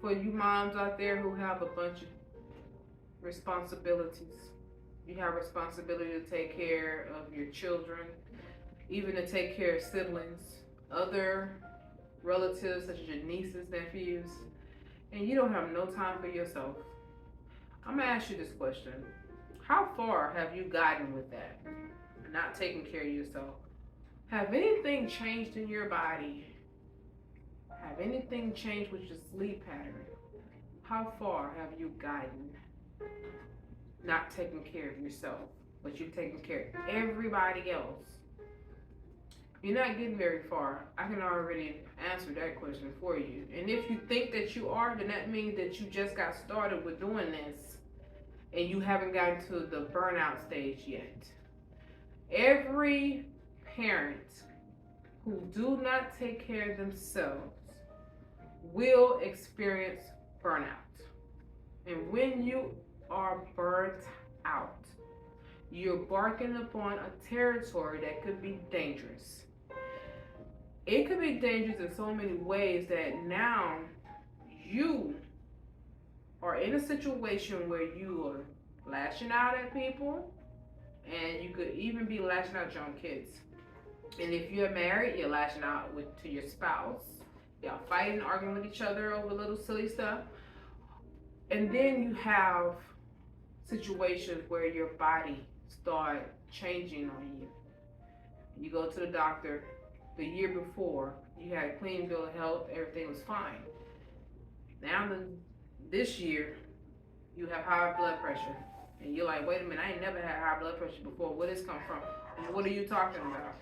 for you moms out there who have a bunch of responsibilities. You have responsibility to take care of your children, even to take care of siblings, other relatives such as your nieces, nephews, and you don't have no time for yourself. I'm gonna ask you this question. How far have you gotten with that? Not taking care of yourself. Have anything changed in your body? Have anything changed with your sleep pattern? How far have you gotten not taking care of yourself, but you're taking care of everybody else? You're not getting very far. I can already answer that question for you. And if you think that you are, then that means that you just got started with doing this and you haven't gotten to the burnout stage yet. Every parent who do not take care of themselves will experience burnout. And when you are burnt out, you're barking upon a territory that could be dangerous. It could be dangerous in so many ways that now you are in a situation where you are lashing out at people, and you could even be lashing out at your own kids. And if you're married, you're lashing out to your spouse. Y'all fighting, arguing with each other over little silly stuff. And then you have situations where your body start changing on you. You go to the doctor. The year before, you had a clean bill of health, everything was fine. Now, this year, you have high blood pressure. And you're like, wait a minute, I ain't never had high blood pressure before. Where this come from? And what are you talking about?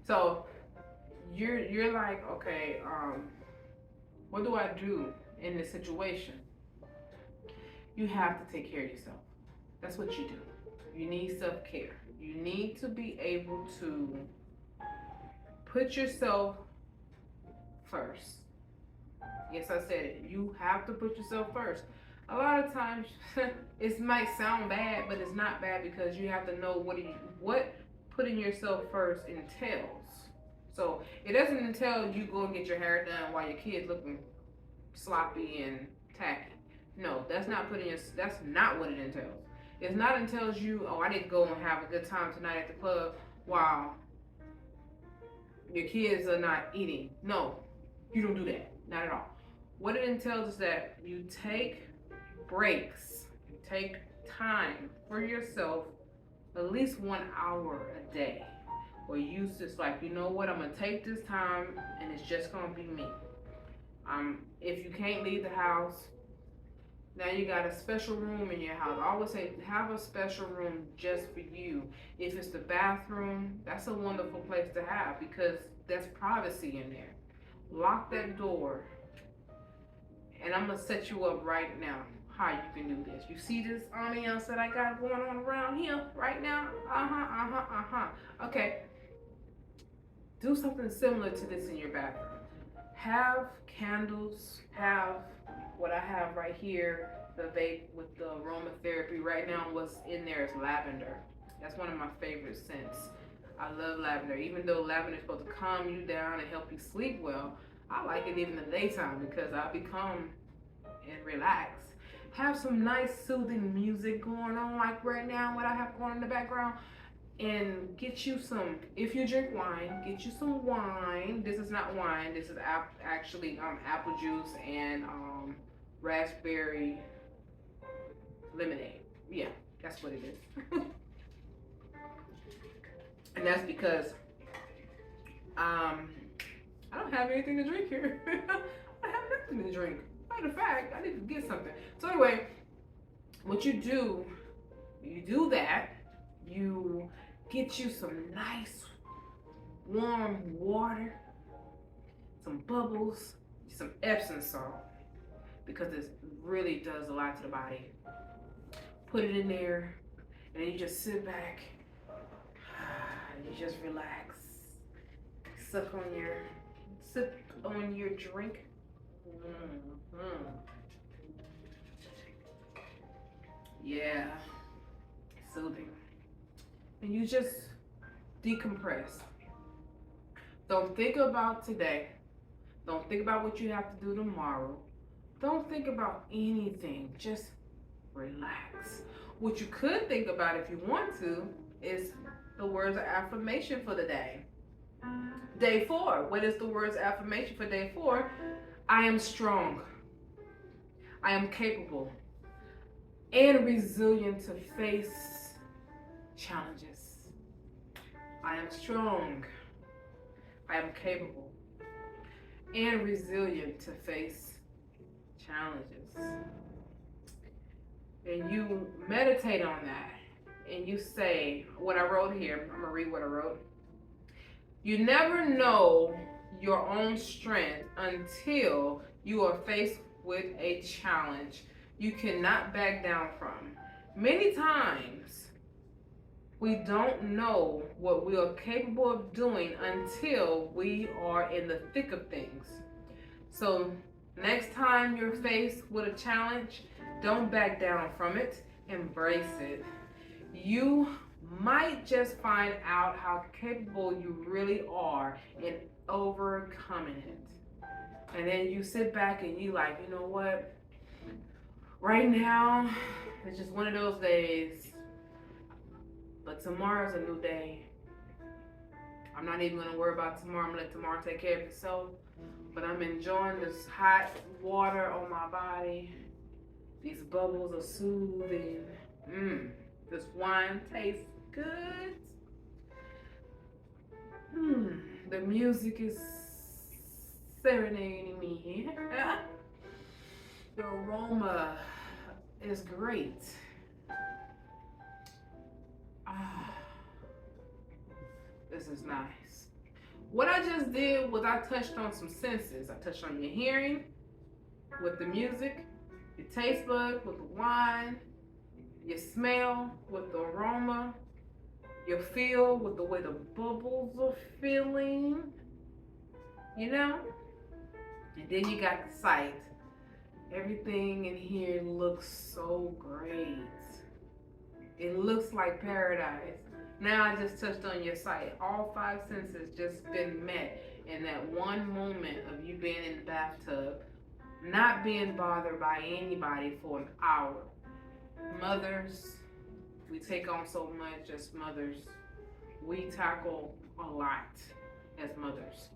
So, you're like, okay, what do I do in this situation? You have to take care of yourself. That's what you do. You need self-care. You need to be able to put yourself first. Yes, I said it. You have to put yourself first. A lot of times, it might sound bad, but it's not bad because you have to know what putting yourself first entails. So it doesn't entail you go and get your hair done while your kid's looking sloppy and tacky. No, that's not what it entails. It's not entails you, oh, I need to go and have a good time tonight at the club while your kids are not eating. No, you don't do that. Not at all. What it entails is that you take breaks, you take time for yourself, at least 1 hour a day. Or use this like, you know what, I'm going to take this time and it's just going to be me. If you can't leave the house, now you got a special room in your house. I always say have a special room just for you. If it's the bathroom, that's a wonderful place to have because there's privacy in there. Lock that door. And I'm going to set you up right now how you can do this. You see this ambiance that I got going on around here right now? Okay. Do something similar to this in your bathroom. Have candles, have what I have right here, the vape with the aromatherapy. Right now what's in there is lavender. That's one of my favorite scents. I love lavender. Even though lavender is supposed to calm you down and help you sleep well, I like it even in the daytime because I become and relax. Have some nice soothing music going on like right now, what I have going in the background. And get you some, if you drink wine, get you some wine. This is not wine, this is actually apple juice and raspberry lemonade. Yeah, that's what it is. And that's because I don't have anything to drink here. I have nothing to drink. Matter of fact, I need to get something. So anyway, what you do that, you get you some nice warm water, some bubbles, some Epsom salt, because it really does a lot to the body. Put it in there, and then you just sit back, and you just relax. Sip on your drink. Yeah, soothing. And you just decompress. Don't think about today. Don't think about what you have to do tomorrow. Don't think about anything. Just relax. What you could think about if you want to is the words of affirmation for the day. Day 4. What is the words of affirmation for day 4? I am strong. I am capable and resilient to face challenges. I am strong. I am capable and resilient to face challenges. And you meditate on that and you say what I wrote here. I'm going to read what I wrote. You never know your own strength until you are faced with a challenge you cannot back down from. Many times, we don't know what we are capable of doing until we are in the thick of things. So, next time you're faced with a challenge, don't back down from it, embrace it. You might just find out how capable you really are in overcoming it. And then you sit back and you like, you know what? Right now, it's just one of those days. But tomorrow's a new day. I'm not even gonna worry about tomorrow. I'm gonna let tomorrow take care of itself. But I'm enjoying this hot water on my body. These bubbles are soothing. This wine tastes good. The music is serenading me. The aroma is great. This is nice. What I just did was I touched on some senses. I touched on your hearing with the music, your taste bud with the wine, your smell with the aroma, your feel with the way the bubbles are feeling, you know? And then you got the sight. Everything in here looks so great. It looks like paradise. Now I just touched on your sight. All 5 senses just been met in that one moment of you being in the bathtub, not being bothered by anybody for an hour. Mothers, we take on so much as mothers. We tackle a lot as mothers.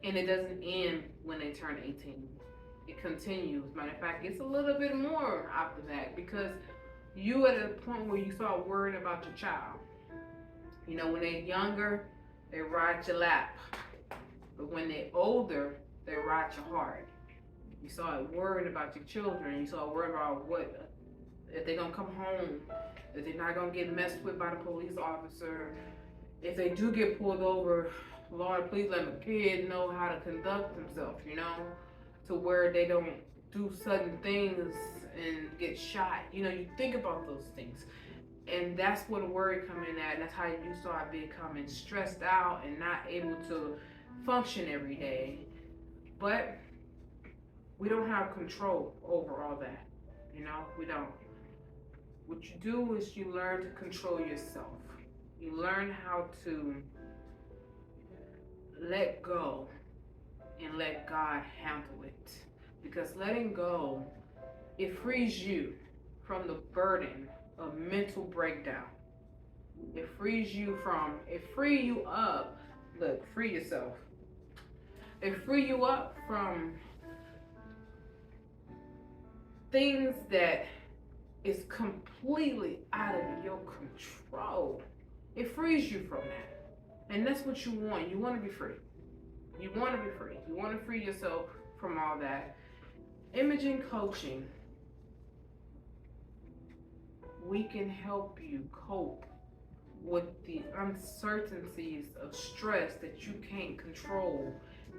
And it doesn't end when they turn 18. It continues. Matter of fact, it's a little bit more after that because you at a point where you start worrying about your child. You know, when they're younger, they ride your lap. But when they're older, they ride your heart. You start worrying about your children. You start worrying about what, if they're going to come home, if they're not going to get messed with by the police officer. If they do get pulled over, Lord, please let the kid know how to conduct themselves, you know, to where they don't do sudden things and get shot. You know, you think about those things. And that's where the worry come in at. And that's how you start becoming stressed out and not able to function every day. But we don't have control over all that. You know, we don't. What you do is you learn to control yourself. You learn how to let go and let God handle it. Because letting go, it frees you from the burden of mental breakdown. It frees you up. Look, free yourself. It free you up from things that is completely out of your control. It frees you from that. And that's what you want. You want to be free. You want to be free. You want to free yourself from all that. Imaging coaching, we can help you cope with the uncertainties of stress that you can't control,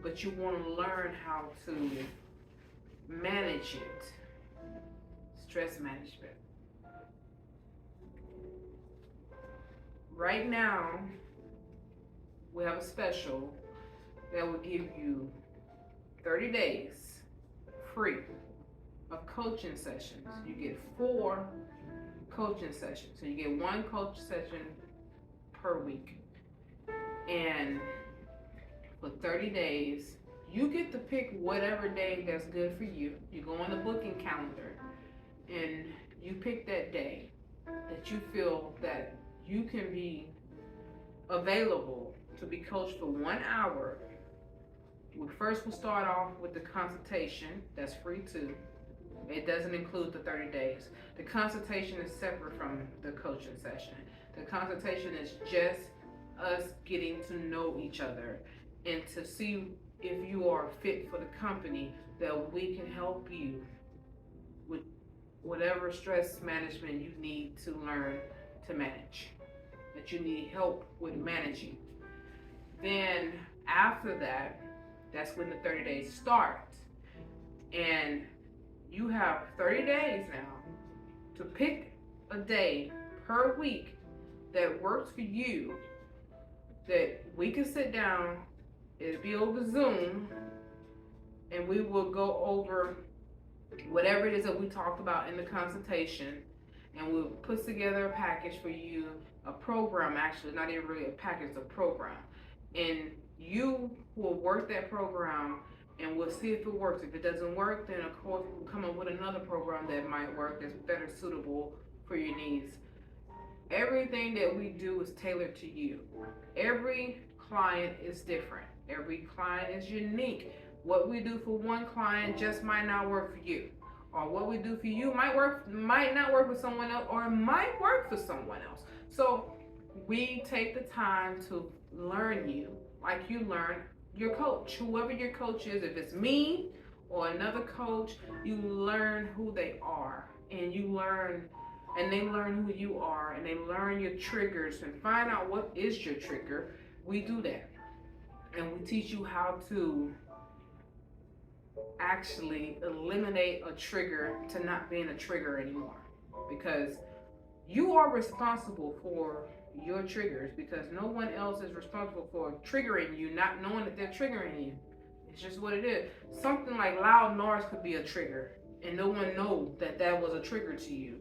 but you want to learn how to manage it. Stress management. Right now, we have a special that will give you 30 days free of coaching sessions. You get 4 coaching sessions. So you get 1 coach session per week. And for 30 days, you get to pick whatever day that's good for you. You go on the booking calendar and you pick that day that you feel that you can be available to be coached for 1 hour. We'll start off with the consultation. That's free too. It doesn't include the 30 days. The consultation is separate from the coaching session. The consultation is just us getting to know each other and to see if you are fit for the company, that we can help you with whatever stress management you need to learn to manage, that you need help with managing. Then after that, that's when the 30 days start. And you have 30 days now to pick a day per week that works for you, that we can sit down, it'll be over Zoom, and we will go over whatever it is that we talked about in the consultation, and we'll put together a package for you, a program, actually, not even really a package, a program. And you will work that program, and we'll see if it works. If it doesn't work, then of course we'll come up with another program that might work, that's better suitable for your needs. Everything that we do is tailored to you. Every client is different. Every client is unique. What we do for one client just might not work for you, or what we do for you might not work for someone else, or it might work for someone else. So we take the time to learn you like you learn your coach, whoever your coach is. If it's me or another coach, you learn who they are, and they learn who you are, and they learn your triggers and find out what is your trigger. We do that, and we teach you how to actually eliminate a trigger to not being a trigger anymore, because you are responsible for your triggers, because no one else is responsible for triggering you, not knowing that they're triggering you. It's just what it is. Something like loud noise could be a trigger, and no one knows that that was a trigger to you,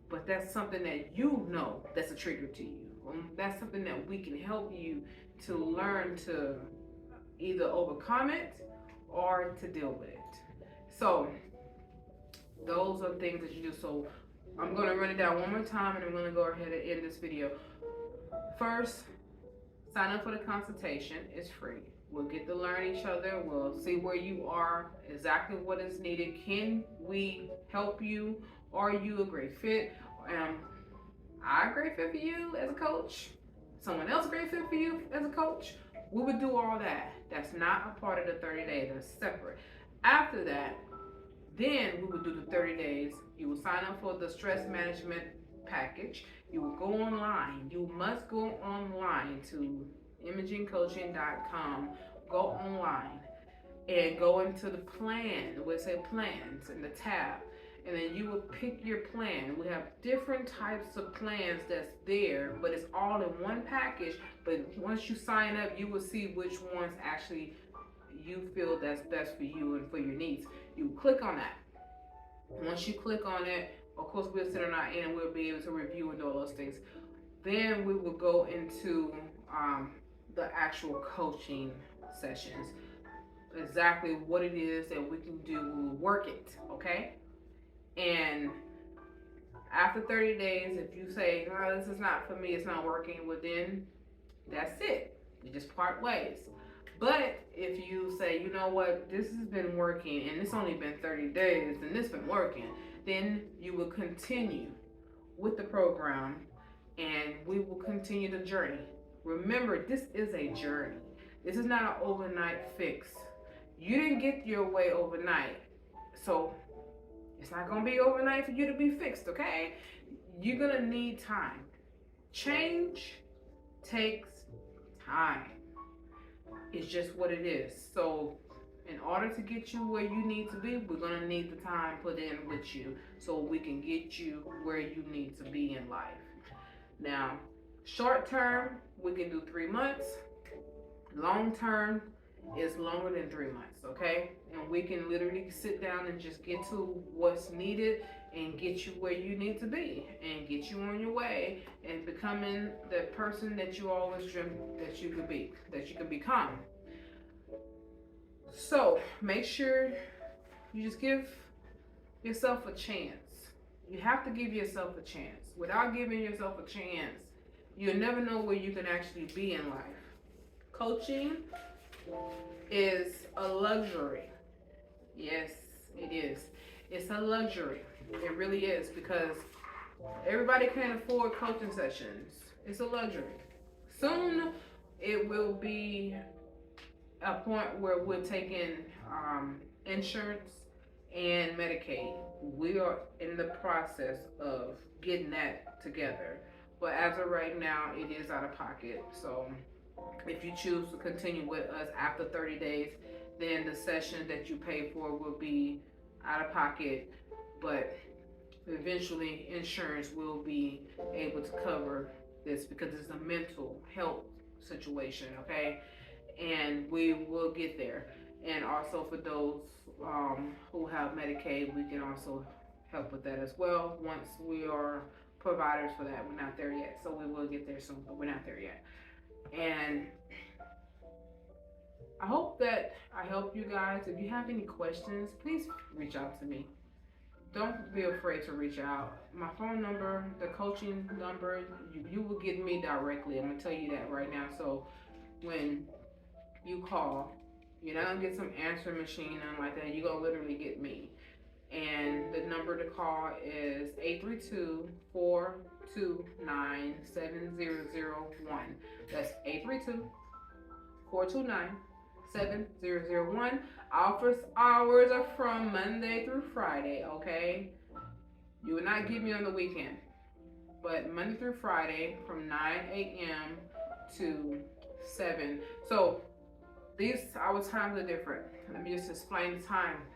but that's something that you know that's a trigger to you. That's something that we can help you to learn to either overcome it or to deal with it. So those are things that you do. So I'm going to run it down one more time, and I'm going to go ahead and end this video. First, sign up for the consultation. It's free. We'll get to learn each other. We'll see where you are, exactly what is needed. Can we help you? Are you a great fit? I a great fit for you as a coach? Someone else a great fit for you as a coach? We would do all that. That's not a part of the 30 days. That's separate. After that, then we would do the 30 days. You will sign up for the stress management package. You will go online. You must go online to imagingcoaching.com. Go online and go into the plan. We'll say plans in the tab. And then you will pick your plan. We have different types of plans that's there, but it's all in one package. But once you sign up, you will see which ones actually you feel that's best for you and for your needs. You click on that. Once you click on it, of course, we'll sit on our end and we'll be able to review and do all those things. Then we will go into the actual coaching sessions. Exactly what it is that we can do, we will work it, okay? And after 30 days, if you say, oh, this is not for me, it's not working, well then that's it. You just part ways. But if you say, you know what, this has been working and it's only been 30 days and this been working, then you will continue with the program and we will continue the journey. Remember, this is a journey. This is not an overnight fix. You didn't get your way overnight. So it's not going to be overnight for you to be fixed, okay? You're going to need time. Change takes time. It's just what it is. So in order to get you where you need to be, we're going to need the time put in with you so we can get you where you need to be in life. Now, short term, we can do 3 months. Long term is longer than 3 months, okay? And we can literally sit down and just get to what's needed and get you where you need to be and get you on your way and becoming the person that you always dreamed that you could be, that you can become. So make sure you just give yourself a chance. You have to give yourself a chance. Without giving yourself a chance, you'll never know where you can actually be in life. Coaching is a luxury. Yes, it is. It's a luxury. It really is, because everybody can't afford coaching sessions. It's a luxury. soon it will be a point where we're taking insurance and Medicaid. We are in the process of getting that together. But as of right now, it is out of pocket. So if you choose to continue with us after 30 days, then the session that you pay for will be out of pocket. But eventually, insurance will be able to cover this because it's a mental health situation, okay? And we will get there. And also for those who have Medicaid, we can also help with that as well once we are providers for that. We're not there yet, so we will get there soon, but we're not there yet. And I hope that I help you guys. If you have any questions, please reach out to me. Don't be afraid to reach out. My phone number, the coaching number, you will get me directly. I'm gonna tell you that right now. So when you call, you're not gonna get some answering machine and like that. You're gonna literally get me. And the number to call is 832-429-7001. That's 832-429-7001. Office hours are from Monday through Friday, okay? You will not get me on the weekend. But Monday through Friday from 9 a.m. to 7. So our times are different. Let me just explain the time.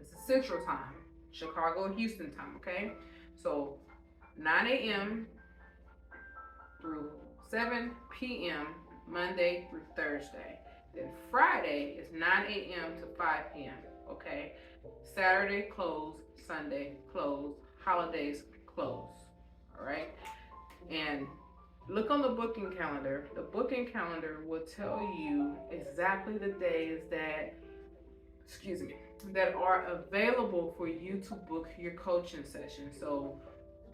This is Central Time, Chicago, Houston time, okay? So 9 a.m. through 7 p.m. Monday through Thursday. Then Friday is 9 a.m. to 5 p.m., okay? Saturday closed, Sunday closed, holidays closed, all right? And look on the booking calendar. The booking calendar will tell you exactly the days that are available for you to book your coaching session. So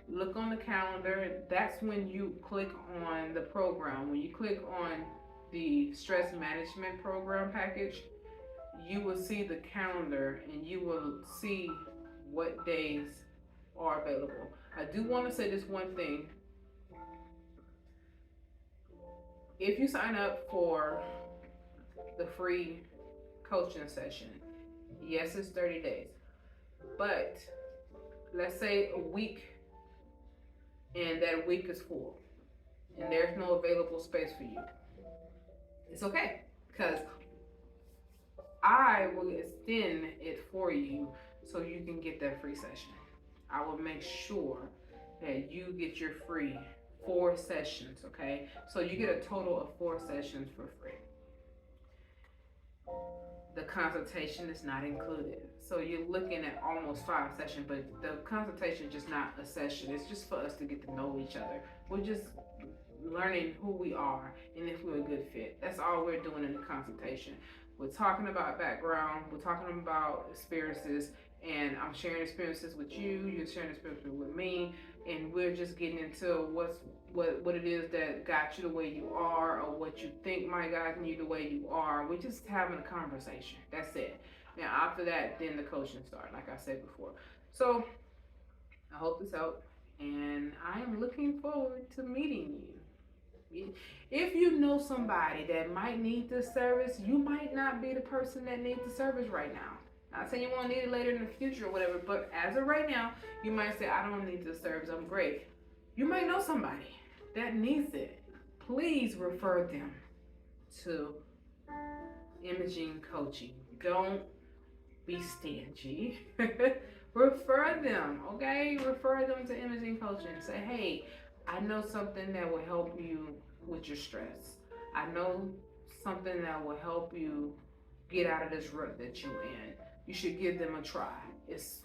look on the calendar. That's when you click on the program. When you click on the stress management program package, you will see the calendar and you will see what days are available. I do want to say this one thing. If you sign up for the free coaching session, yes, it's 30 days. But let's say a week and that week is full and there's no available space for you. It's okay because I will extend it for you so you can get that free session. I will make sure that you get your free 4 sessions, okay? So you get a total of 4 sessions for free. The consultation is not included. So you're looking at almost 5 sessions, but the consultation is just not a session. It's just for us to get to know each other. We're just learning who we are and if we're a good fit. That's all we're doing in the consultation. We're talking about background, we're talking about experiences, and I'm sharing experiences with you, you're sharing experiences with me, and we're just getting into what it is that got you the way you are, or what you think might got you the way you are. We're just having a conversation. That's it. Now after that, then the coaching starts, like I said before. So I hope this helped, and I am looking forward to meeting you. If you know somebody that might need this service, you might not be the person that needs the service right now. Not saying you won't need it later in the future or whatever, but as of right now, you might say, I don't need this service, I'm great. You might know somebody that needs it. Please refer them to Imaging Coaching. Don't be stingy. Refer them, okay? Refer them to Imaging Coaching. Say, hey, I know something that will help you with your stress. I know something that will help you get out of this rut that you're in. You should give them a try.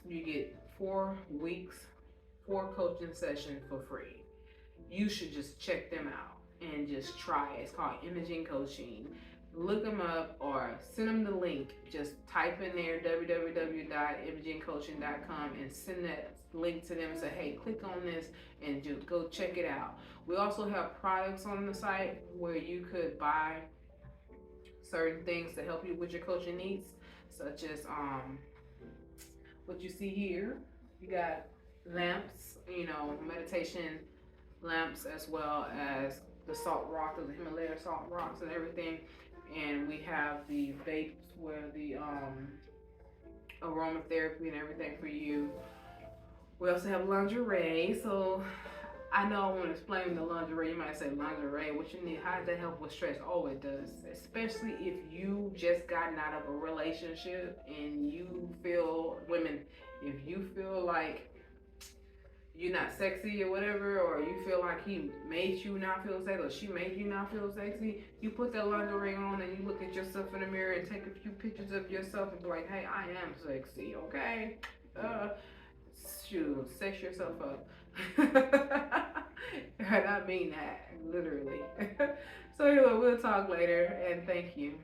You get 4 weeks, 4 coaching sessions for free. You should just check them out and just try it. It's called Imaging Coaching. Look them up or send them the link. Just type in there www.imagingcoaching.com and send that link to them and say, hey, click on this and just go check it out. We also have products on the site where you could buy certain things to help you with your coaching needs, such as what you see here. You got lamps, meditation lamps, as well as the salt rock, the Himalaya salt rocks and everything. And we have the vapes where the aromatherapy and everything for you. We also have lingerie. So I know I want to explain the lingerie. You might say lingerie, what you need, how does that help with stress? Oh, it does. Especially if you just gotten out of a relationship and you feel, women, if you feel like you're not sexy or whatever, or you feel like he made you not feel sexy, or she made you not feel sexy, you put that lingerie on and you look at yourself in the mirror and take a few pictures of yourself and be like, hey, I am sexy, okay? Shoot, sex yourself up. And I mean that, literally. So anyway, we'll talk later, and thank you.